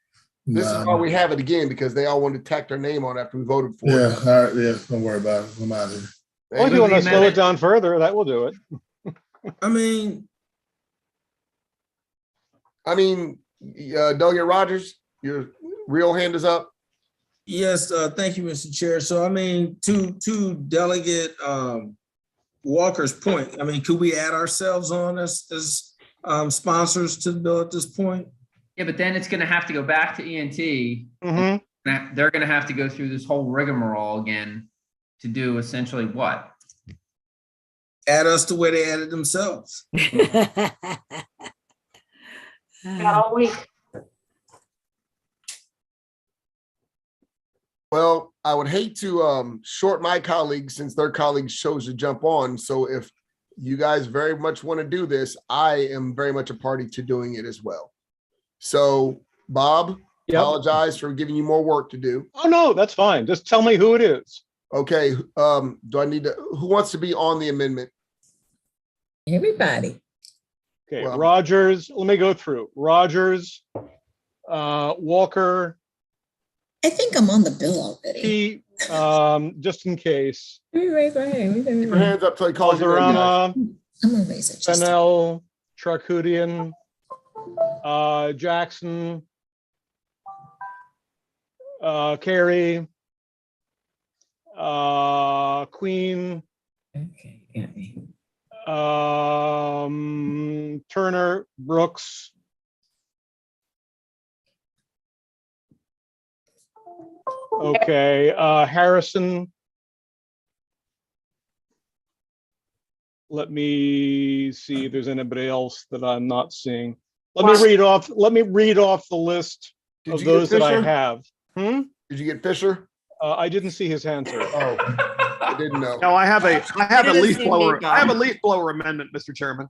This is why we have it again, because they all wanted to tack their name on after we voted for Yeah, it. all right, yeah, don't worry about it. I'm out of here. Well, if you want to slow it down further, that will do it. I mean, Delegate Rogers, your real hand is up. yes, thank you, Mr. Chair. So I mean, to Delegate Walker's point, I mean, could we add ourselves on as sponsors to the bill at this point? Yeah, but then it's gonna have to go back to ENT. Mm-hmm. They're gonna have to go through this whole rigmarole again to do essentially what? Add us to where they added themselves. Got all week. Well, I would hate to short my colleagues since their colleagues chose to jump on. So if you guys very much want to do this, I am very much a party to doing it as well. So Bob, Yep. apologize for giving you more work to do. Oh, no, that's fine. Just tell me who it is. Okay, do I need to, who wants to be on the amendment? Everybody. Okay, Well- Rogers, let me go through. Rogers, Walker, I think I'm on the bill already. just in case. Let me raise my hand. Keep your hands up till he calls your name, guys. Valderrama, I'm gonna raise it. Just Fennell, Charcudian, Jackson, Carey, Queen, Okay, got me. Turner, Brooks, okay, Harrison. Let me see if there's anybody else that I'm not seeing. Let me read off the list Did of you get those that I Fisher? have. Did you get Fisher? I didn't see his hand, sir. Oh, I didn't know. No, I have a didn't leaf see me, blower. Bob. I have a leaf blower amendment, Mr. Chairman.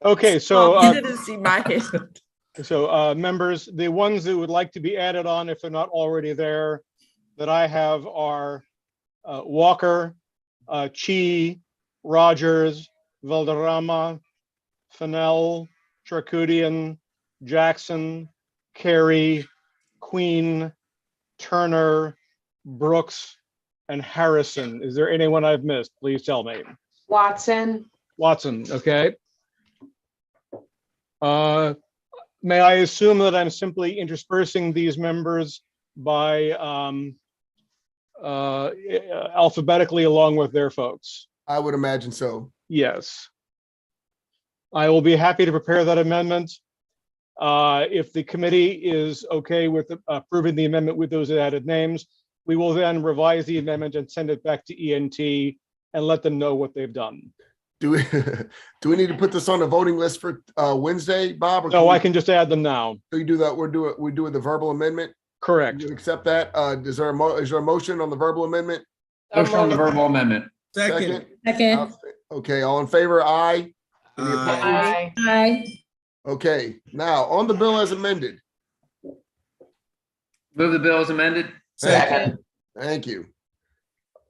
Okay, so You didn't see my hand. so members, the ones that would like to be added on, if they're not already there, that I have are Walker, Chi, Rogers, Valderrama, Fennell, Charcudian, Jackson, Carey, Queen, Turner, Brooks, and Harrison. Is there anyone I've missed? Please tell me. Watson, Watson, okay. May I assume that I'm simply interspersing these members by alphabetically along with their folks? I would imagine so. Yes. I will be happy to prepare that amendment. If the committee is okay with approving the amendment with those added names, we will then revise the amendment and send it back to ENT and let them know what they've done. Do we need to put this on the voting list for Wednesday, Bob? Or No, we- I can just add them now. So you do that, we're doing the verbal amendment? Correct. You accept that? Is there a motion on the verbal amendment? Motion on the verbal amendment. Second. Second. Okay, all in favor? Aye. Any opposed? aye. Aye. Okay, now on the bill as amended. Move the bill as amended. Second. Thank you.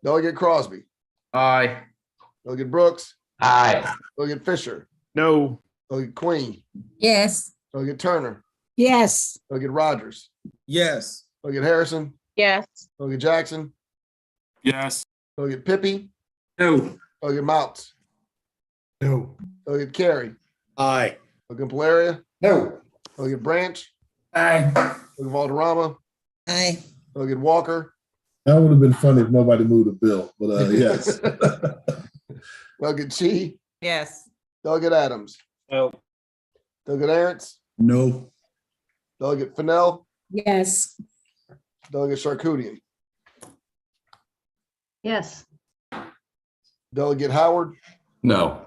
Delegate Crosby, Aye. Delegate Brooks, Aye. Delegate Fisher, No. Delegate Queen, Yes. Delegate Turner, Yes. Delegate Rogers, Yes. Delegate Harrison, Yes. Delegate Jackson, Yes. Delegate Pippy, No. Delegate Mounts, No. Delegate Carey, Aye. Delegate Valeria, No. Delegate Branch, Aye. Delegate Valderrama, Aye. Delegate Walker, That would have been funny if nobody moved the bill, but yes. Delegate Chi, Yes. Delegate Adams, No. Delegate Aaron's, No. Delegate Fennell, Yes. Delegate Charcudian, Yes. Delegate Howard, No.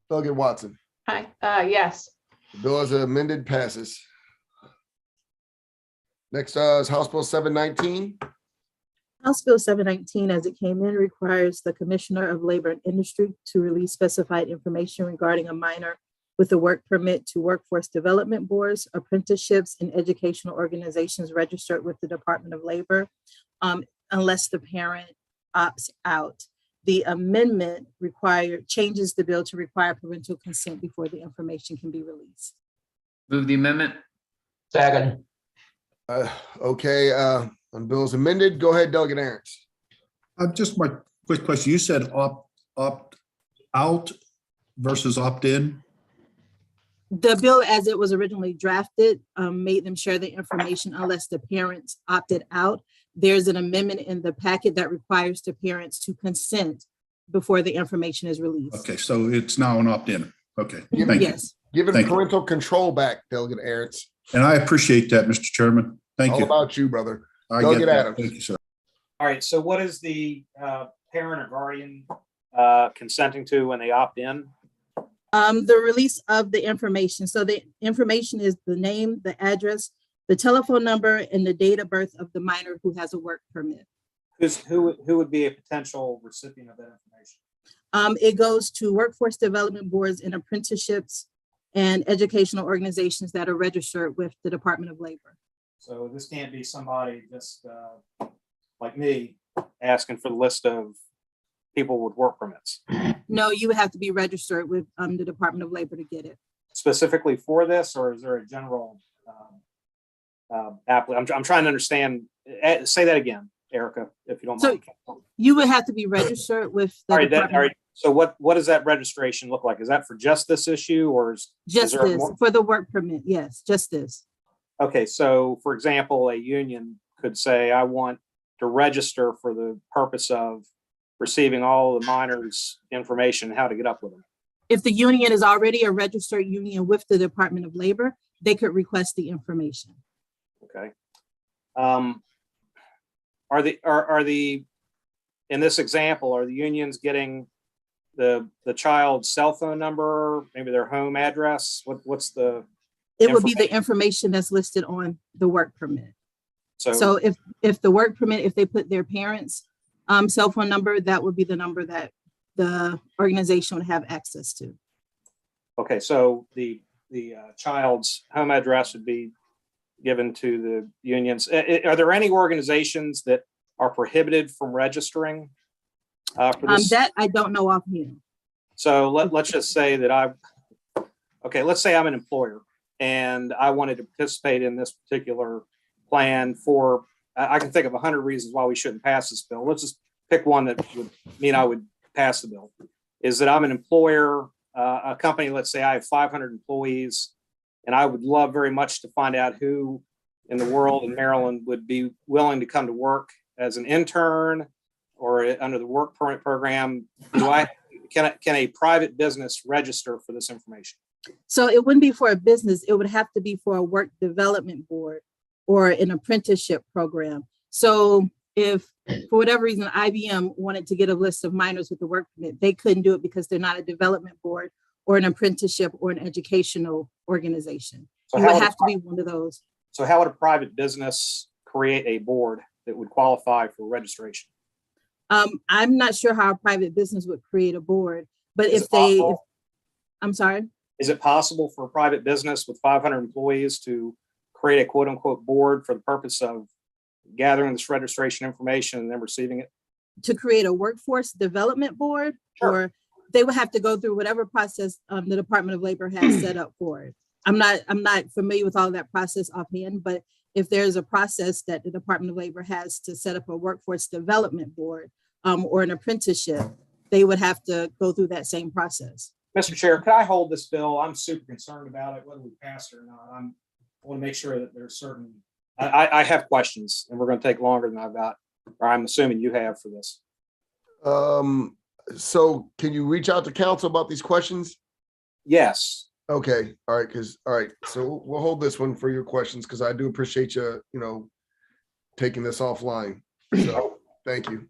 Delegate Watson. Hi, yes. The bill as amended passes. Next is House Bill 719. House Bill 719, as it came in, requires the Commissioner of Labor and Industry to release specified information regarding a minor with a work permit to workforce development boards, apprenticeships, and educational organizations registered with the Department of Labor, unless the parent opts out. The amendment changes the bill to require parental consent before the information can be released. Move the amendment. Second. Okay, on bills amended, go ahead, Delegate Aaron's. Just my quick question. You said opt out versus opt in. The bill, as it was originally drafted, made them share the information unless the parents opted out. There's an amendment in the packet that requires the parents to consent before the information is released. Okay, so it's now an opt in. Okay, thank you. Yes. Giving Thank you. parental control back, Delegate Aaron's. And I appreciate that, Mr. Chairman. Thank All you. about you, brother. I Delegate get that. Adams. Thank you, sir. All right, so what is the parent or guardian consenting to when they opt in? The release of the information. So the information is the name, the address, the telephone number, and the date of birth of the minor who has a work permit. Who would be a potential recipient of that information? It goes to workforce development boards and apprenticeships and educational organizations that are registered with the Department of Labor. So this can't be somebody just like me asking for the list of people with work permits No, you would have to be registered with the Department of Labor to get it. specifically for this, or is there a general I'm trying to understand. Say that again, Erica, if you don't So mind. you would have to be registered with the All right, Department. all right. So what does that registration look like? Is that for just this issue, or is Just there this, more? for the work permit, yes, just this. Okay, so for example, a union could say, I want to register for the purpose of receiving all the minors' information, how to get up with them. If the union is already a registered union with the Department of Labor, they could request the information. Okay. Are the in this example, are the unions getting the child's cell phone number, maybe their home address? What's the It would be the information that's listed on the work permit. So if the work permit, if they put their parents' cell phone number, that would be the number that the organization would have access to. Okay, so the child's home address would be given to the unions. Are there any organizations that are prohibited from registering for this? That I don't know offhand. So let's just say that let's say I'm an employer and I wanted to participate in this particular plan for, I can think of 100 reasons why we shouldn't pass this bill. Let's just pick one that would mean I would pass the bill. Is that I'm an employer, a company, let's say I have 500 employees, and I would love very much to find out who in the world in Maryland would be willing to come to work as an intern or under the work permit program. Can a private business register for this information? So it wouldn't be for a business. It would have to be for a work development board or an apprenticeship program. So if for whatever reason, IBM wanted to get a list of minors with the work permit, they couldn't do it because they're not a development board or an apprenticeship or an educational organization. So you would have to be one of those. So how would a private business create a board that would qualify for registration? I'm not sure how a private business would create a board, but I'm sorry. Is it possible for a private business with 500 employees to create a quote unquote board for the purpose of gathering this registration information and then receiving it? To create a workforce development board, or they would have to go through whatever process the Department of Labor has set up for it. I'm not familiar with all of that process offhand, but if there's a process that the Department of Labor has to set up a workforce development board or an apprenticeship, they would have to go through that same process. Mr. Chair, could I hold this bill? I'm super concerned about it, whether we pass it or not. I want to make sure that there's certain, I have questions and we're going to take longer than I've got, or I'm assuming you have for this. So can you reach out to council about these questions? Yes. Okay. All right. So we'll hold this one for your questions because I do appreciate you, taking this offline. So thank you.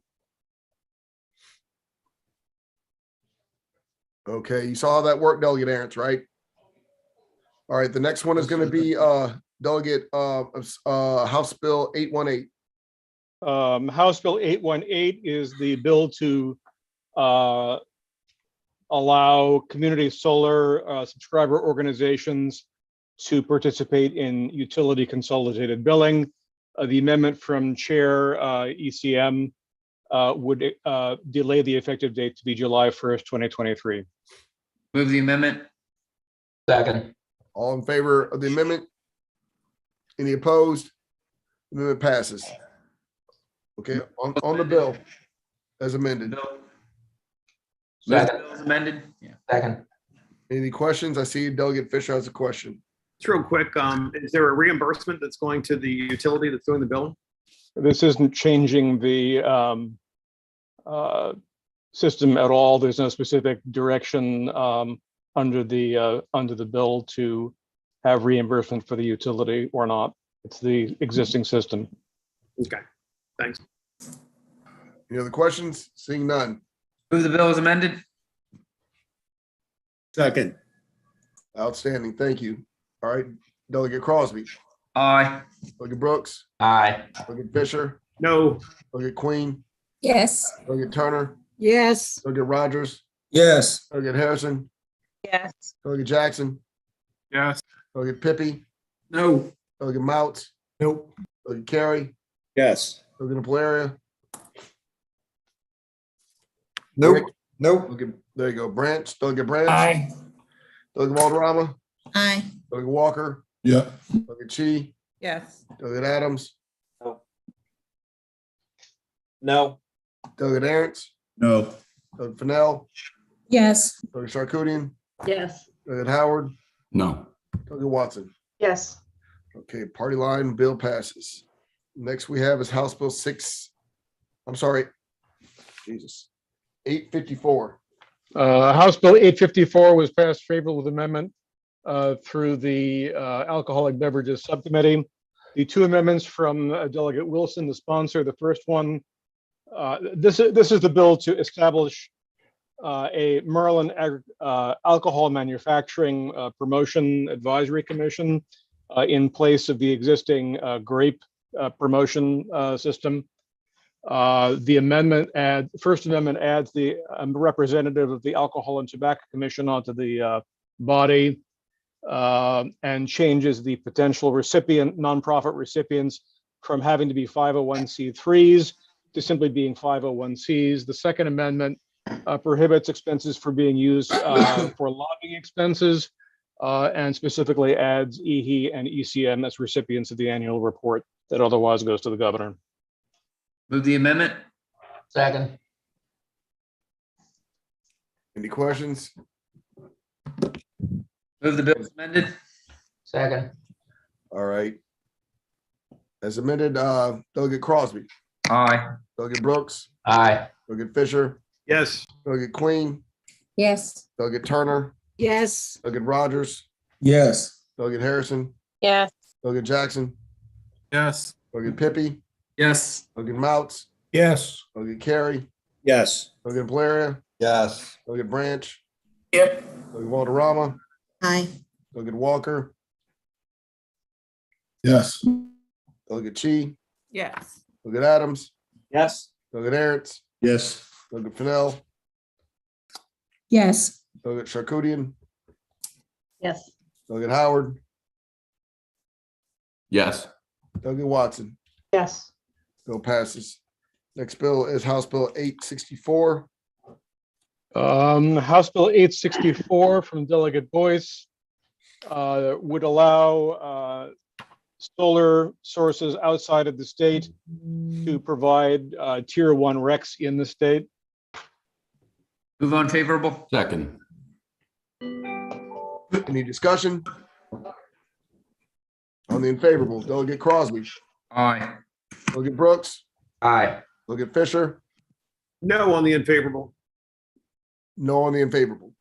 Okay. You saw how that worked, Delegate Aaron's, right? All right. The next one is going to be Delegate House Bill 818. House Bill 818 is the bill to allow community solar subscriber organizations to participate in utility consolidated billing. The amendment from Chair ECM would delay the effective date to be July 1st, 2023. Move the amendment. Second. All in favor of the amendment? Any opposed? Amendment passes. Okay, on the bill as amended. Second. As amended. Yeah. Second. Any questions? I see Delegate Fisher has a question. Just real quick, is there a reimbursement that's going to the utility that's doing the billing? This isn't changing the system at all. There's no specific direction under the bill to have reimbursement for the utility or not. It's the existing system. Okay, thanks. Any other questions? Seeing none. Move the bill as amended. Second. Outstanding. Thank you. All right. Delegate Crosby. Aye. Delegate Brooks. Aye. Delegate Fisher. No. Delegate Queen. Yes. Delegate Turner. Yes. Delegate Rogers. Yes. Delegate Harrison. Yes. Delegate Jackson. Yes. Delegate Pippy. No. Delegate Mouts. Nope. Delegate Carey. Yes. Delegate Napolaria. Nope, nope. There you go. Branch, Delegate Branch. Aye. Delegate Valderrama, Aye. Delegate Walker, Yeah. Delegate Chi, Yes. Delegate Adams, No. Delegate Aaron's, No. Delegate Fennell, Yes. Delegate Charkoudian, Yes. Delegate Howard, No. Delegate Watson. Yes. Okay, party line bill passes. Next we have is House Bill 854. House Bill 854 was passed favorable with amendment through the Alcoholic Beverages Subcommittee. The two amendments from Delegate Wilson, the sponsor, the first one, this is the bill to establish a Maryland Alcohol Manufacturing Promotion Advisory Commission in place of the existing grape promotion system. The First Amendment adds the representative of the Alcohol and Tobacco Commission onto the body and changes the potential nonprofit recipients from having to be 501c3s to simply being 501cs. The Second Amendment prohibits expenses for being used for lobbying expenses and specifically adds EHE and ECM as recipients of the annual report that otherwise goes to the governor. Move the amendment. Second. Any questions? Move the bill as amended. Second. All right. As amended, Delegate Crosby, Aye. Delegate Brooks, Aye. Delegate Fisher, Yes. Delegate Queen, Yes. Delegate Turner, Yes. Delegate Rogers, Yes. Delegate Harrison, Yes. Delegate Jackson, Yes. Delegate Pippy, Yes. Delegate Mouts, Yes. Delegate Carey, Yes. Delegate Valeria, Yes. Delegate Branch, Yep. Delegate Valderrama, Aye. Delegate Walker, Yes. Delegate Chi, Yes. Delegate Adams, Yes. Delegate Aaron's, Yes. Delegate Fennell, Yes. Delegate Charkoudian, Yes. Delegate Howard, Yes. Delegate Watson. Yes. Bill passes. Next bill is House Bill 864. House Bill 864 from Delegate Boyce would allow solar sources outside of the state to provide tier 1 RECs in the state. Move on favorable. Second. Any discussion? On the unfavorable, Delegate Crosby, Aye. Delegate Brooks, Aye. Delegate Fisher, No on the unfavorable. no on the unfavorable.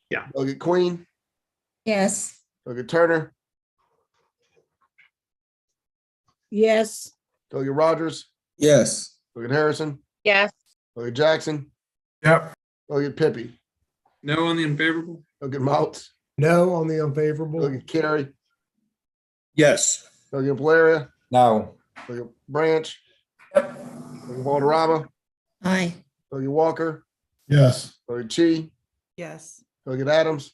Yeah. Delegate Queen, Yes. Delegate Turner, Yes. Delegate Rogers, Yes. Delegate Harrison, Yes. Delegate Jackson, Yep. Delegate Pippy, No on the unfavorable. Delegate Mouts, No on the unfavorable. Delegate Carey, Yes. Delegate Valeria, No. Delegate Branch, Delegate Valderrama, Aye. Delegate Walker, Yes. Delegate Chi, Yes. Delegate Adams,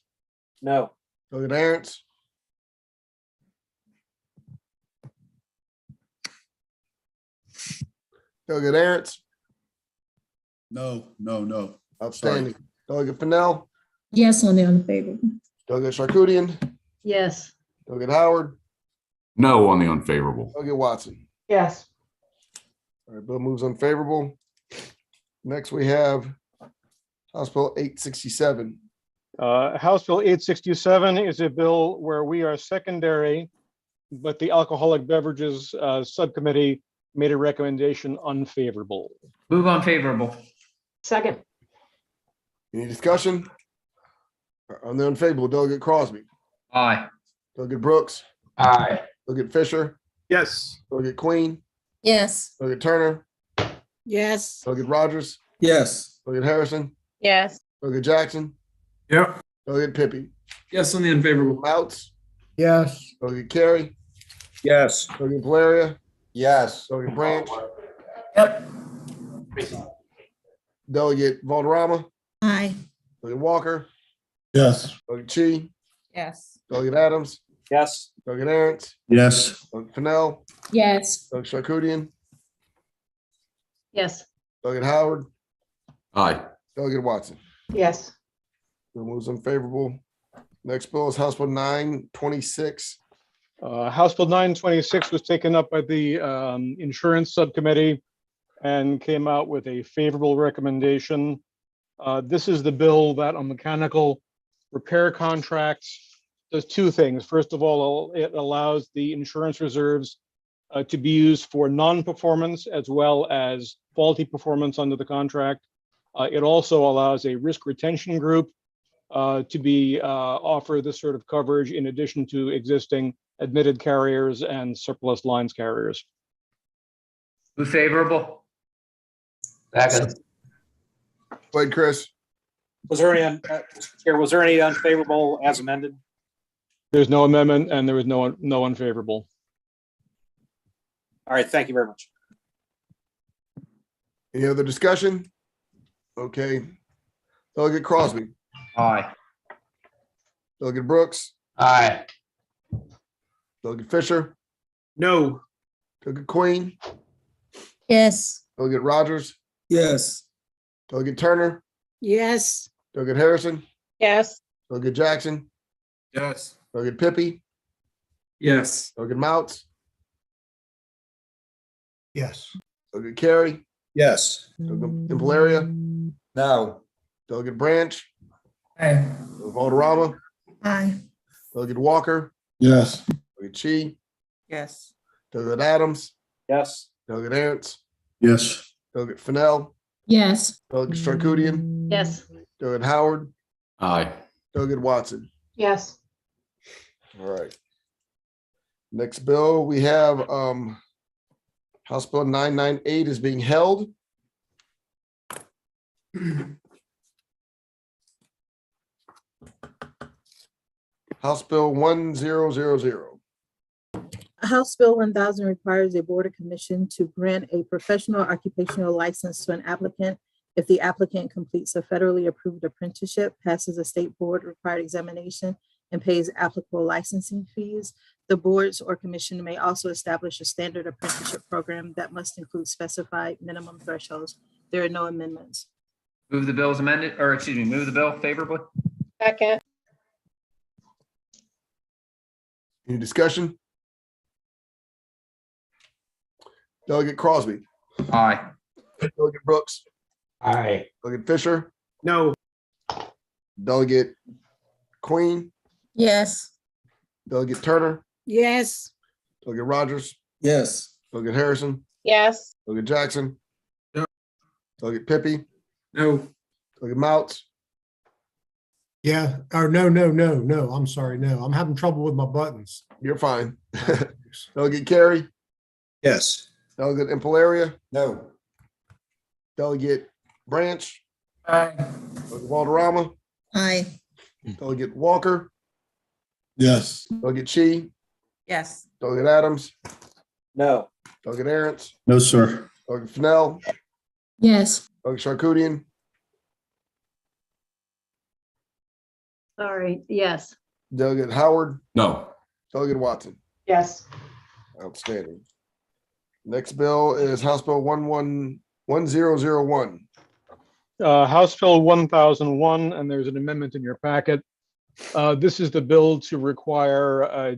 No. Delegate Aaron's, Delegate Aaron's, No, no, no. outstanding. Delegate Fennell, Yes on the unfavorable. Delegate Charkoudian, Yes. Delegate Howard, No on the unfavorable. Delegate Watson. Yes. All right, bill moves unfavorable. Next, we have House Bill 867. House Bill 867 is a bill where we are secondary, but the Alcoholic Beverages Subcommittee made a recommendation unfavorable. Move on favorable. Second. Any discussion? On the unfavorable, Delegate Crosby, Aye. Delegate Brooks, Aye. Delegate Fisher, Yes. Delegate Queen, Yes. Delegate Turner, Yes. Delegate Rogers, Yes. Delegate Harrison, Yes. Delegate Jackson, Yep. Delegate Pippy, Yes on the unfavorable. Mouts, Yes. Delegate Carey, Yes. Delegate Valeria, Yes. Delegate Branch, Yep. Delegate Valderrama, Aye. Delegate Walker, Yes. Delegate Chi, Yes. Delegate Adams, Yes. Delegate Aaron's, Yes. Delegate Fennell, Yes. Delegate Charkoudian, Yes. Delegate Howard, Aye. Delegate Watson. Yes. Bill moves unfavorable. Next bill is House Bill 926. House Bill 926 was taken up by the Insurance Subcommittee and came out with a favorable recommendation. This is the bill that on mechanical repair contracts does two things. First of all, it allows the insurance reserves to be used for non-performance as well as faulty performance under the contract. It also allows a risk retention group to be offer this sort of coverage in addition to existing admitted carriers and surplus lines carriers. Move favorable. Second. Go ahead, Chris. Was there any, Chair, was there any unfavorable as amended? There's no amendment and there was no unfavorable. All right, thank you very much. Any other discussion? Okay. Delegate Crosby. Aye. Delegate Brooks. Aye. Delegate Fisher. No. Delegate Queen. Yes. Delegate Rogers. Yes. Delegate Turner. Yes. Delegate Harrison. Yes. Delegate Jackson. Yes. Delegate Pippy. Yes. Delegate Mouts. Yes. Delegate Carey. Yes. Delegate Impalaria. No. Delegate Branch. Aye. Delegate Valderrama. Aye. Delegate Walker. Yes. Delegate Chi. Yes. Delegate Adams. Yes. Delegate Ernst. Yes. Delegate Fennell. Yes. Delegate Starkoudian. Yes. Delegate Howard. Aye. Delegate Watson. Yes. All right. Next bill, we have House Bill 998 is being held. House Bill 1000. House Bill 1000 requires a board or commission to grant a professional occupational license to an applicant if the applicant completes a federally approved apprenticeship, passes a state board required examination, and pays applicable licensing fees. The boards or commission may also establish a standard apprenticeship program that must include specified minimum thresholds. There are no amendments. Move the bill as amended, or excuse me, move the bill favorably. Second. Any discussion? Delegate Crosby. Aye. Delegate Brooks. Aye. Delegate Fisher. No. Delegate Queen. Yes. Delegate Turner. Yes. Delegate Rogers. Yes. Delegate Harrison. Yes. Delegate Jackson. No. Delegate Pippy. No. Delegate Mouts. Yeah, or no. I'm sorry, no. I'm having trouble with my buttons. You're fine. Delegate Carey. Yes. Delegate Impalaria. No. Delegate Branch. Aye. Delegate Valderrama. Aye. Delegate Walker. Yes. Delegate Chi. Yes. Delegate Adams. No. Delegate Ernst. No, sir. Delegate Fennell. Yes. Delegate Charkoudian. Sorry. Yes. Delegate Howard. No. Delegate Watson. Yes. Outstanding. Next bill is House Bill 1001. House Bill 1001, and there's an amendment in your packet. This is the bill to require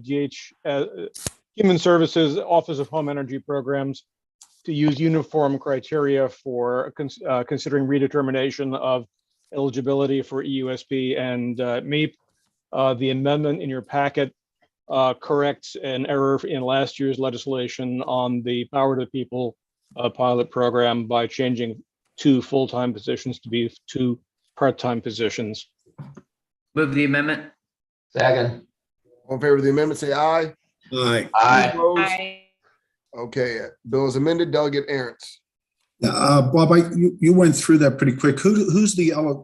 Human Services Office of Home Energy Programs to use uniform criteria for considering redetermination of eligibility for EUSP and MEP. The amendment in your packet corrects an error in last year's legislation on the Power to the People pilot program by changing 2 full-time positions to be 2 part-time positions. Move the amendment. Second. All in favor of the amendment, say aye. Aye. Aye. Opposed? Aye. Okay, bill is amended. Delegate Ernst. Bob, you went through that pretty quick. Who's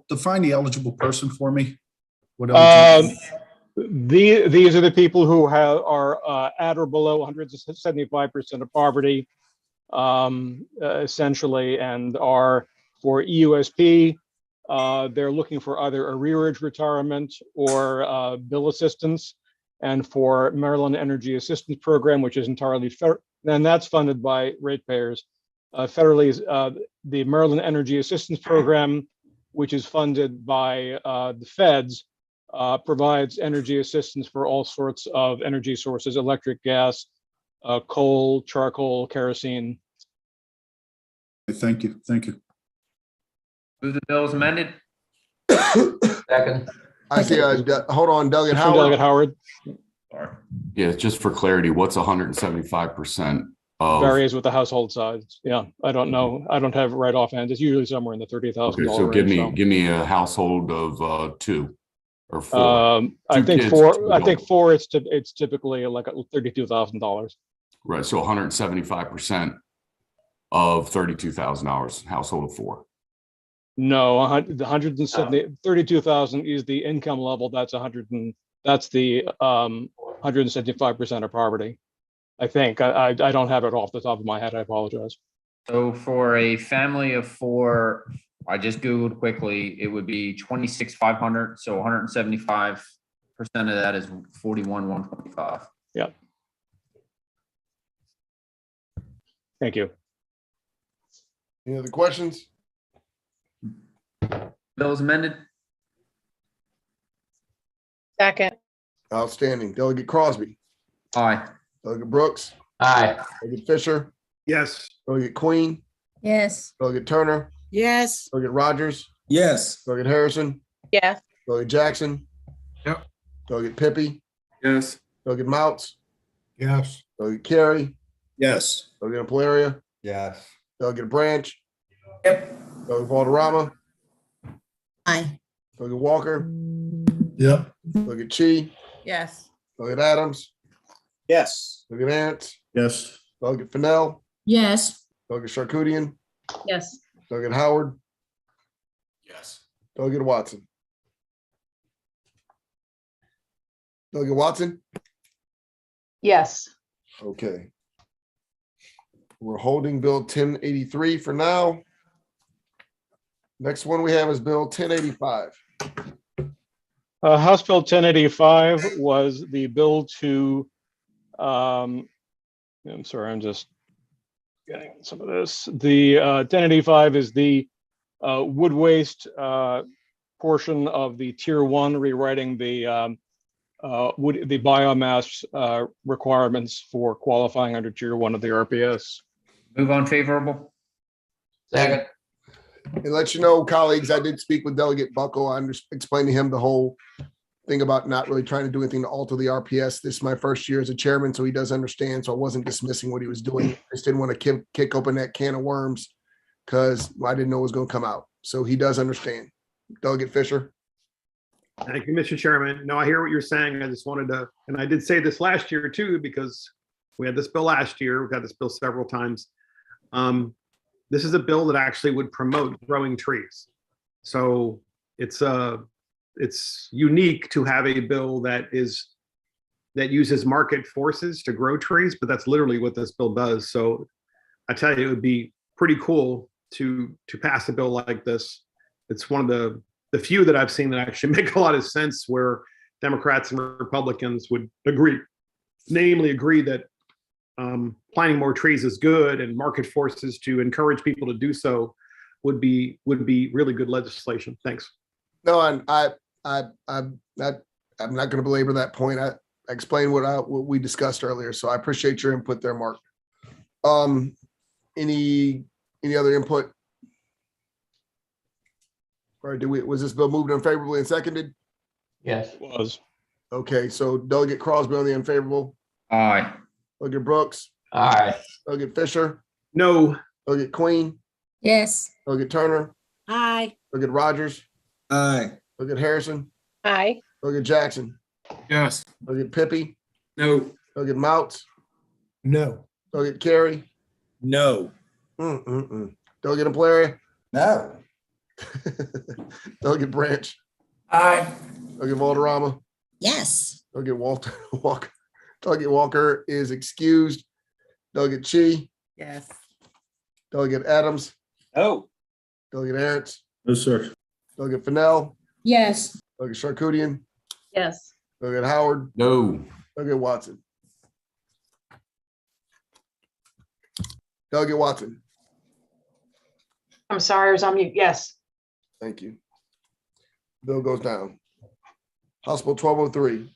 define the eligible person for me? What These are the people who are at or below 175% of poverty, essentially, and are for EUSP. They're looking for either arrearage retirement or bill assistance, and for Maryland Energy Assistance Program, which is entirely federal, and that's funded by ratepayers. federally, the Maryland Energy Assistance Program, which is funded by the feds, provides energy assistance for all sorts of energy sources: electric, gas, coal, charcoal, kerosene. Thank you. Thank you. Move the bill as amended. Second. I see, hold on, Delegate From Howard. Delegate Howard. Sorry. Yeah, just for clarity, what's 175% of? Varies with the household size. Yeah, I don't know. I don't have it right offhand. It's usually somewhere in the $30,000 Okay, so range. give me a household of 2 or 4. I Two think kids, four. 2 I think adults. 4. It's typically like $32,000. Right, so 175% of $32,000, household of 4. No, the 170, 32,000 is the income level. That's 100 and that's the 175% of poverty. I think I don't have it off the top of my head. I apologize. So for a family of 4, I just Googled quickly, it would be 26,500. So 175% of that is 41,125. Yeah. Thank you. Any other questions? Bill is amended. Second. Outstanding. Delegate Crosby. Aye. Delegate Brooks. Aye. Delegate Fisher. Yes. Delegate Queen. Yes. Delegate Turner. Yes. Delegate Rogers. Yes. Delegate Harrison. Yes. Delegate Jackson. Yep. Delegate Pippy. Yes. Delegate Mouts. Yes. Delegate Carey. Yes. Delegate Palaria. Yes. Delegate Branch. Yep. Delegate Valderrama. Aye. Delegate Walker. Yep. Delegate Chi. Yes. Delegate Adams. Yes. Delegate Ants. Yes. Delegate Fennell. Yes. Delegate Charkoudian. Yes. Delegate Howard. Yes. Delegate Watson. Delegate Watson. Yes. Okay. We're holding Bill 1083 for now. Next one we have is Bill 1085. House Bill 1085 was the bill to, I'm sorry, I'm just getting some of this. The 1085 is the wood waste portion of the Tier 1, rewriting the the biomass requirements for qualifying under Tier 1 of the RPS. Move on favorable. Second. And let you know, colleagues, I did speak with Delegate Buckle. I explained to him the whole thing about not really trying to do anything to alter the RPS. This is my first year as a chairman, so he does understand. So I wasn't dismissing what he was doing. I just didn't want to kick open that can of worms because I didn't know it was going to come out. So he does understand. Delegate Fisher. Thank you, Mr. Chairman. No, I hear what you're saying. I just wanted to, and I did say this last year too, because we had this bill last year. We've had this bill several times. This is a bill that actually would promote growing trees. So it's unique to have a bill that uses market forces to grow trees, but that's literally what this bill does. So I tell you, it would be pretty cool to pass a bill like this. It's one of the few that I've seen that actually make a lot of sense, where Democrats and Republicans would agree that planting more trees is good, and market forces to encourage people to do so would be really good legislation. Thanks. No, and I'm not going to belabor that point. I explained what we discussed earlier, so I appreciate your input there, Mark. Any other input? Or was this bill moved unfavorably and seconded? Yes. It was. Okay, so Delegate Crosby on the unfavorable. Aye. Delegate Brooks. Aye. Delegate Fisher. No. Delegate Queen. Yes. Delegate Turner. Aye. Delegate Rogers. Aye. Delegate Harrison. Aye. Delegate Jackson. Yes. Delegate Pippy. No. Delegate Mouts. No. Delegate Carey. No. Delegate Palaria. No. Delegate Branch. Aye. Delegate Valderrama. Yes. Delegate Walker. Delegate Walker is excused. Delegate Chi. Yes. Delegate Adams. No. Delegate Ernst. No, sir. Delegate Fennell. Yes. Delegate Charkoudian. Yes. Delegate Howard. No. Delegate Watson. Delegate Watson. I'm sorry, I was on mute. Yes. Thank you. Bill goes down. House Bill 1203.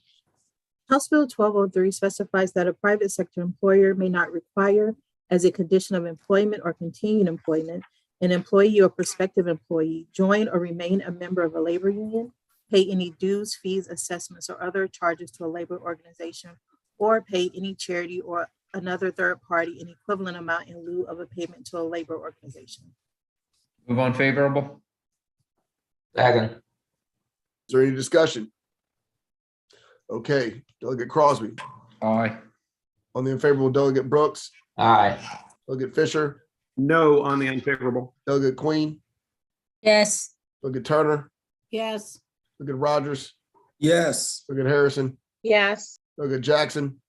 House Bill 1203 specifies that a private sector employer may not require, as a condition of employment or continued employment, an employee or prospective employee join or remain a member of a labor union, pay any dues, fees, assessments, or other charges to a labor organization, or pay any charity or another third party an equivalent amount in lieu of a payment to a labor organization. Move on favorable. Second. Is there any discussion? Okay, Delegate Crosby. Aye. On the unfavorable, Delegate Brooks. Aye. Delegate Fisher. No on the unfavorable. Delegate Queen. Yes. Delegate Turner. Yes. Delegate Rogers. Yes. Delegate Harrison. Yes. Delegate Jackson.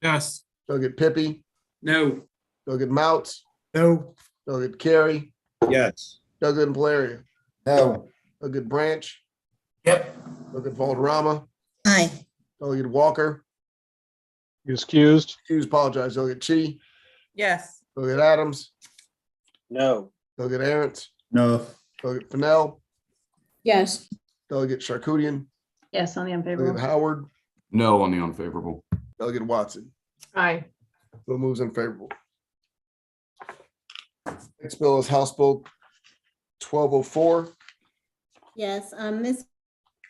Yes. Delegate Pippy. No. Delegate Mouts. No. Delegate Carey. Yes. Delegate Valeria. No. Delegate Branch. Yep. Delegate Valderrama. Aye. Delegate Walker. You excused? Excuse, apologize. Delegate Chi. Yes. Delegate Adams. No. Delegate Aaron's. No. Delegate Fennell. Yes. Delegate Charkoudian. Yes, on the Delegate unfavorable. Howard. No on the unfavorable. Delegate Watson. Aye. Bill moves unfavorable. Next bill is House Bill 1204. Yes, this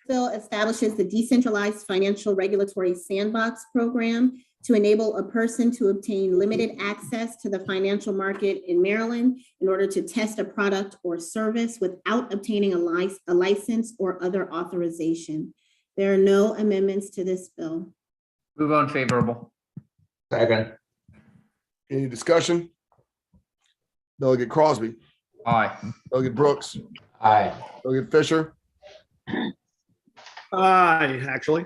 bill establishes the Decentralized Financial Regulatory Sandbox Program to enable a person to obtain limited access to the financial market in Maryland in order to test a product or service without obtaining a license or other authorization. There are no amendments to this bill. Move on favorable. Second. Any discussion? Delegate Crosby. Aye. Delegate Brooks. Aye. Delegate Fisher. Aye, actually.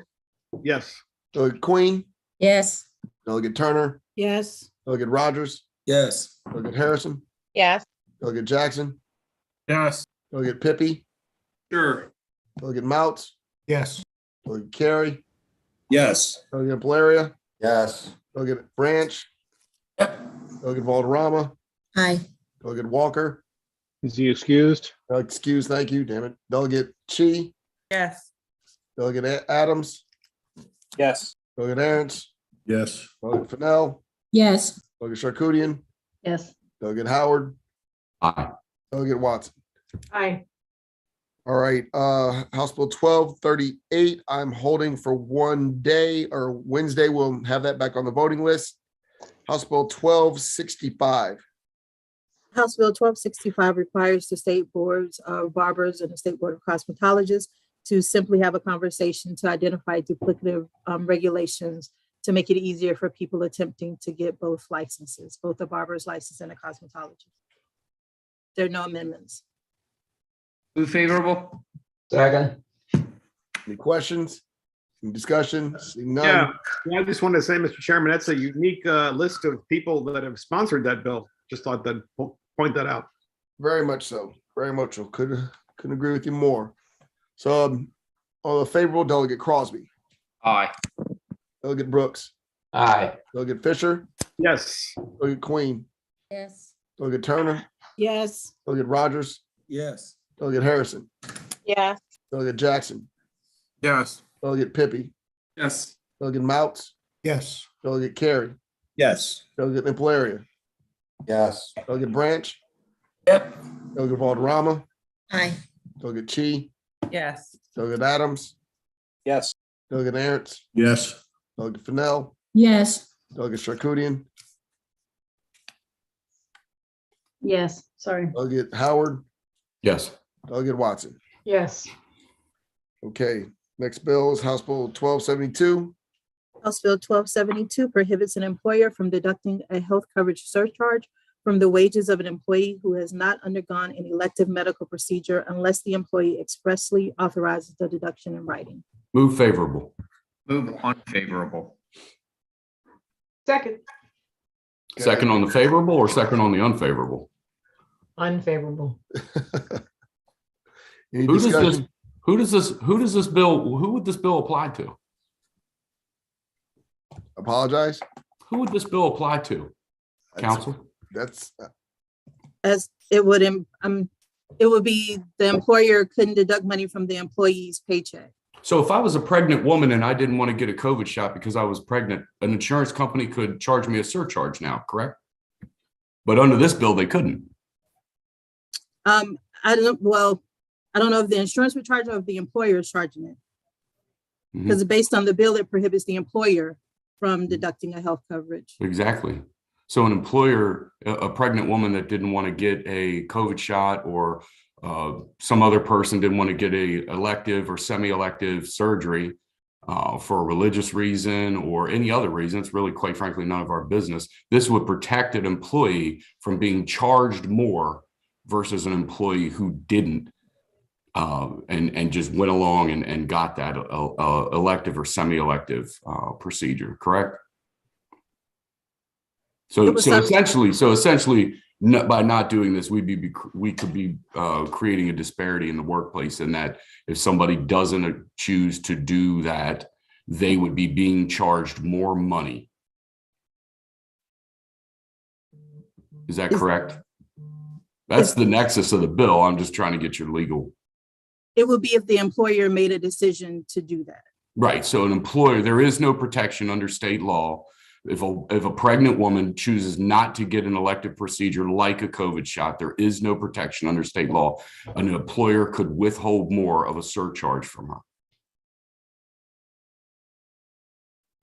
Yes. Delegate Queen. Yes. Delegate Turner. Yes. Delegate Rogers. Yes. Delegate Harrison. Yes. Delegate Jackson. Yes. Delegate Pippy. Sure. Delegate Mouts. Yes. Delegate Carey. Yes. Delegate Valeria. Yes. Delegate Branch. Delegate Valderrama. Aye. Delegate Walker. Is he excused? Excuse, thank you, damn it. Delegate Chi. Yes. Delegate Adams. Yes. Delegate Aaron's. Yes. Delegate Fennell. Yes. Delegate Charkoudian. Yes. Delegate Howard. Aye. Delegate Watson. Aye. All right, House Bill 1238, I'm holding for one day, or Wednesday, we'll have that back on the voting list. House Bill 1265. House Bill 1265 requires the state boards of barbers and the state board of cosmetologists to simply have a conversation to identify duplicative regulations to make it easier for people attempting to get both licenses, both a barber's license and a cosmetologist. There are no amendments. Move favorable. Second. Any questions? Any discussion? Seeing none. Yeah, I just wanted to say, Mr. Chairman, that's a unique list of people that have sponsored that bill. Just thought that point that out. Very much so. Very much so. Couldn't agree with you more. So on the favorable, Delegate Crosby. Aye. Delegate Brooks. Aye. Delegate Fisher. Yes. Delegate Queen. Yes. Delegate Turner. Yes. Delegate Rogers. Yes. Delegate Harrison. Yes. Delegate Jackson. Yes. Delegate Pippy. Yes. Delegate Mouts. Yes. Delegate Carey. Yes. Delegate Valeria. Yes. Delegate Branch. Yep. Delegate Valderrama. Aye. Delegate Chi. Yes. Delegate Adams. Yes. Delegate Aaron's. Yes. Delegate Fennell. Yes. Delegate Charkoudian. Yes, sorry. Delegate Howard. Yes. Delegate Watson. Yes. Okay, next bill is House Bill 1272. House Bill 1272 prohibits an employer from deducting a health coverage surcharge from the wages of an employee who has not undergone an elective medical procedure unless the employee expressly authorizes the deduction in writing. Move favorable. Move unfavorable. Second. Second on the favorable or second on the unfavorable? Unfavorable. Any Who discussion? does this bill, who would this bill apply to? Apologize. Who would this bill apply to? Council? That's As it would, It would be the employer couldn't deduct money from the employee's paycheck. So if I was a pregnant woman and I didn't want to get a COVID shot because I was pregnant, an insurance company could charge me a surcharge now, correct? But under this bill, they couldn't. I don't know if the insurance would charge or if the employer is charging it. Because based on the bill, it prohibits the employer from deducting a health coverage. Exactly. So an employer, a pregnant woman that didn't want to get a COVID shot, or some other person didn't want to get a elective or semi-elective surgery for a religious reason or any other reason, it's really, quite frankly, none of our business. This would protect an employee from being charged more versus an employee who didn't and just went along and got that elective or semi-elective procedure, correct? So essentially, by not doing this, we could be creating a disparity in the workplace, in that if somebody doesn't choose to do that, they would be being charged more money. Is that correct? That's the nexus of the bill. I'm just trying to get your legal. It would be if the employer made a decision to do that. Right. So an employer, there is no protection under state law. If a pregnant woman chooses not to get an elective procedure like a COVID shot, there is no protection under state law. An employer could withhold more of a surcharge from her.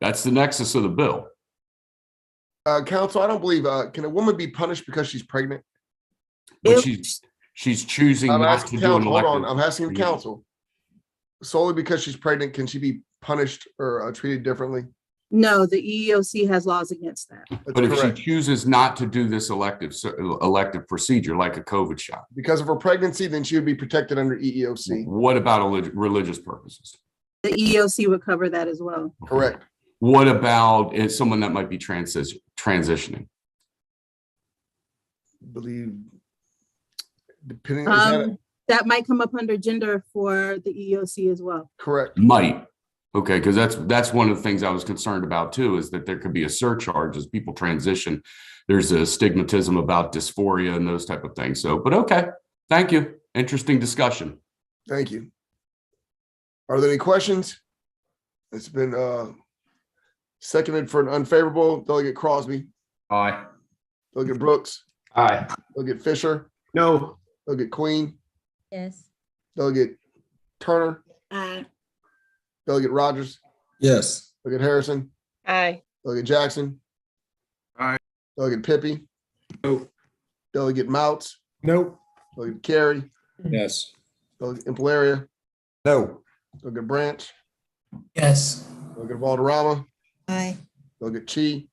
That's the nexus of the bill. Counsel, I don't believe, can a woman be punished because she's pregnant? But she's choosing I'm not asking to do an counsel, hold elective. on, I'm asking the counsel. Solely because she's pregnant, can she be punished or treated differently? No, the EEOC has laws against that. But if she chooses not to do this elective procedure, like a COVID shot, Because of her pregnancy, then she would be protected under EEOC. what about religious purposes? The EEOC would cover that as well. Correct. What about someone that might be transitioning? Believe, depending on That might come up under gender for the EEOC as well. correct. Might. Okay, because that's one of the things I was concerned about too, is that there could be a surcharge as people transition. There's a stigmatism about dysphoria and those type of things. So, but okay, thank you. Interesting discussion. Thank you. Are there any questions? It's been seconded for an unfavorable. Delegate Crosby. Aye. Delegate Brooks. Aye. Delegate Fisher. No. Delegate Queen. Yes. Delegate Turner. Aye. Delegate Rogers. Yes. Delegate Harrison. Aye. Delegate Jackson. Aye. Delegate Pippy. No. Delegate Mouts. Nope. Delegate Carey. Yes. Delegate Impalaria. No. Delegate Branch. Yes. Delegate Valderrama. Aye. Delegate Chi.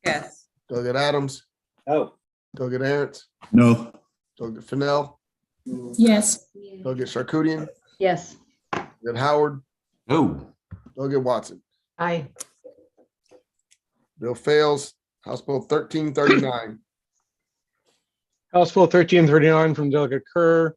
Yes. Delegate Adams. No. Delegate Aaron's. No. Delegate Fennell. Yes. Delegate Charkoudian. Yes. Delegate Howard. Oh, Delegate Watson. Aye. Bill fails. House Bill 1339. House Bill 1339 from Delegate Kerr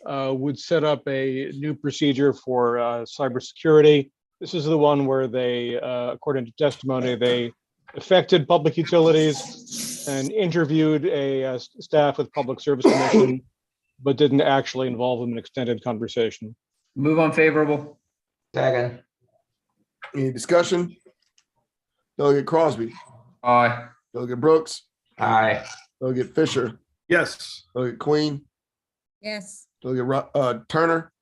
would set up a new procedure for cybersecurity. This is the one where they, according to testimony, they affected public utilities and interviewed a staff with Public Service Commission, but didn't actually involve them in extended conversation. Move on favorable. Second. Any discussion? Delegate Crosby. Aye. Delegate Brooks. Aye. Delegate Fisher. Yes. Delegate Queen. Yes. Delegate Turner.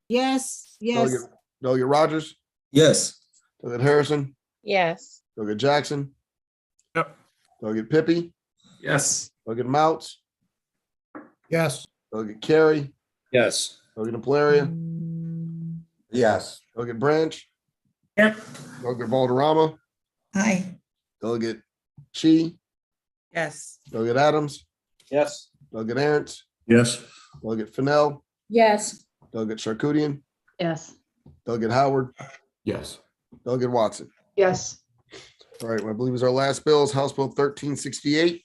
Yes. Delegate Rogers. Yes. Delegate Harrison. Yes. Delegate Jackson. Yep. Delegate Pippy. Yes. Delegate Mouts. Yes. Delegate Carey. Yes. Delegate Impalaria. Yes. Delegate Branch. Yep. Delegate Valderrama. Aye. Delegate Chi. Yes. Delegate Adams. Yes. Delegate Aaron's. Yes. Delegate Fennell. Yes. Delegate Charkoudian. Yes. Delegate Howard. yes. Delegate Watson. Yes. All right, what I believe is our last bill is House Bill 1368.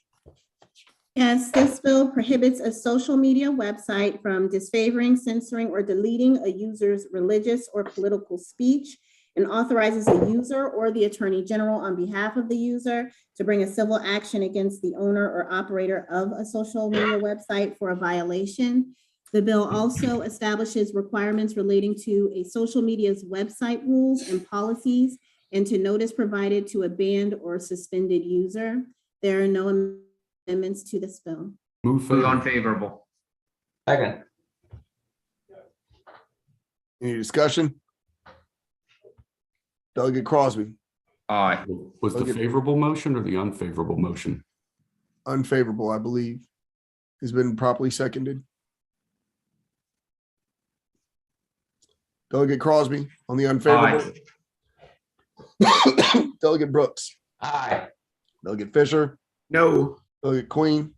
Yes, this bill prohibits a social media website from disfavoring, censoring, or deleting a user's religious or political speech and authorizes a user or the Attorney General on behalf of the user to bring a civil action against the owner or operator of a social media website for a violation. The bill also establishes requirements relating to a social media's website rules and policies and to notice provided to a banned or suspended user. There are no amendments to this bill. Move On favorable. favorable. Second. Any discussion? Delegate Crosby, Aye. Was the favorable motion or the unfavorable motion? unfavorable, I believe. Has been properly seconded. Delegate Crosby on the unfavorable. Delegate Brooks. Aye. Delegate Fisher. No. Delegate Queen.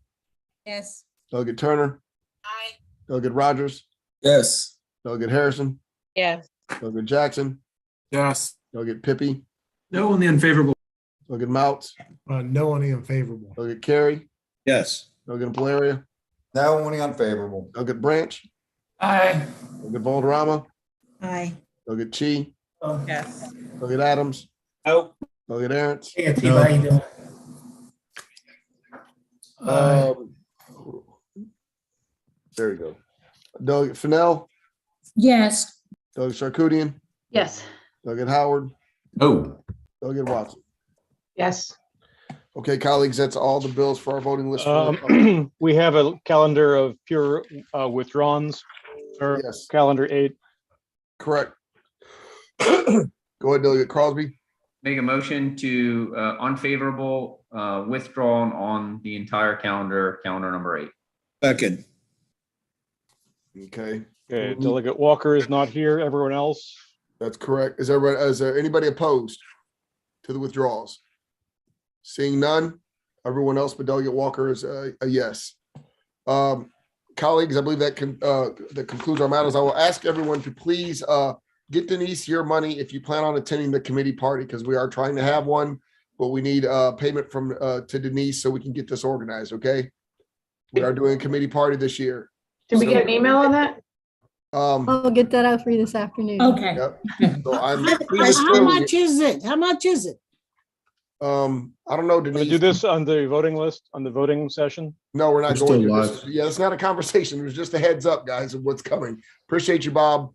Yes. Delegate Turner. Aye. Delegate Rogers. Yes. Delegate Harrison. Yes. Delegate Jackson. Yes. Delegate Pippy. No on the unfavorable. Delegate Mouts. No on the unfavorable. Delegate Carey. Yes. Delegate Valeria. No, only unfavorable. Delegate Branch. Aye. Delegate Valderrama. Aye. Delegate Chi. Yes. Delegate Adams. No. Delegate Aaron's. Hey, Atiba, how you doing? There we go. Delegate Fennell. Yes. Delegate Charcudian. Yes. Delegate Howard. Oh, Delegate Watson. Yes. Okay, colleagues, that's all the bills for our voting list. We have a calendar of pure withdrawns, or Yes. calendar 8. Correct. Go ahead, Delegate Crosby. Make a motion to unfavorable withdrawn on the entire calendar number 8. Second. Okay. Okay, Delegate Walker is not here. Everyone else? That's correct. Is there anybody opposed to the withdrawals? Seeing none, everyone else but Delegate Walker is a yes. Colleagues, I believe that concludes our matters. I will ask everyone to please get Denise your money if you plan on attending the committee party, because we are trying to have one, but we need payment from to Denise so we can get this organized, okay? We are doing a committee party this year. Did we get an email on that? I'll get that out for you this afternoon. Okay. Yep. So How much is it? How much is it? I don't know, Did we Denise. do this on the voting list, on the voting session? No, we're not We're going still to. live. Yeah, it's not a conversation. It was just a heads up, guys, of what's coming. Appreciate you, Bob.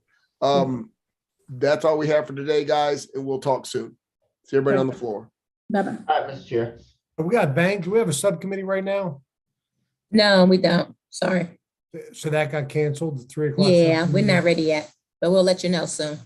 That's all we have for today, guys, and we'll talk soon. See everybody on the floor. Bye-bye. All right, Mr. Chair. We got bank. Do we have a subcommittee right now? No, we don't. Sorry. So that got canceled, the 3 o'clock. Yeah, we're subcommittee? not ready yet, but we'll let you know soon.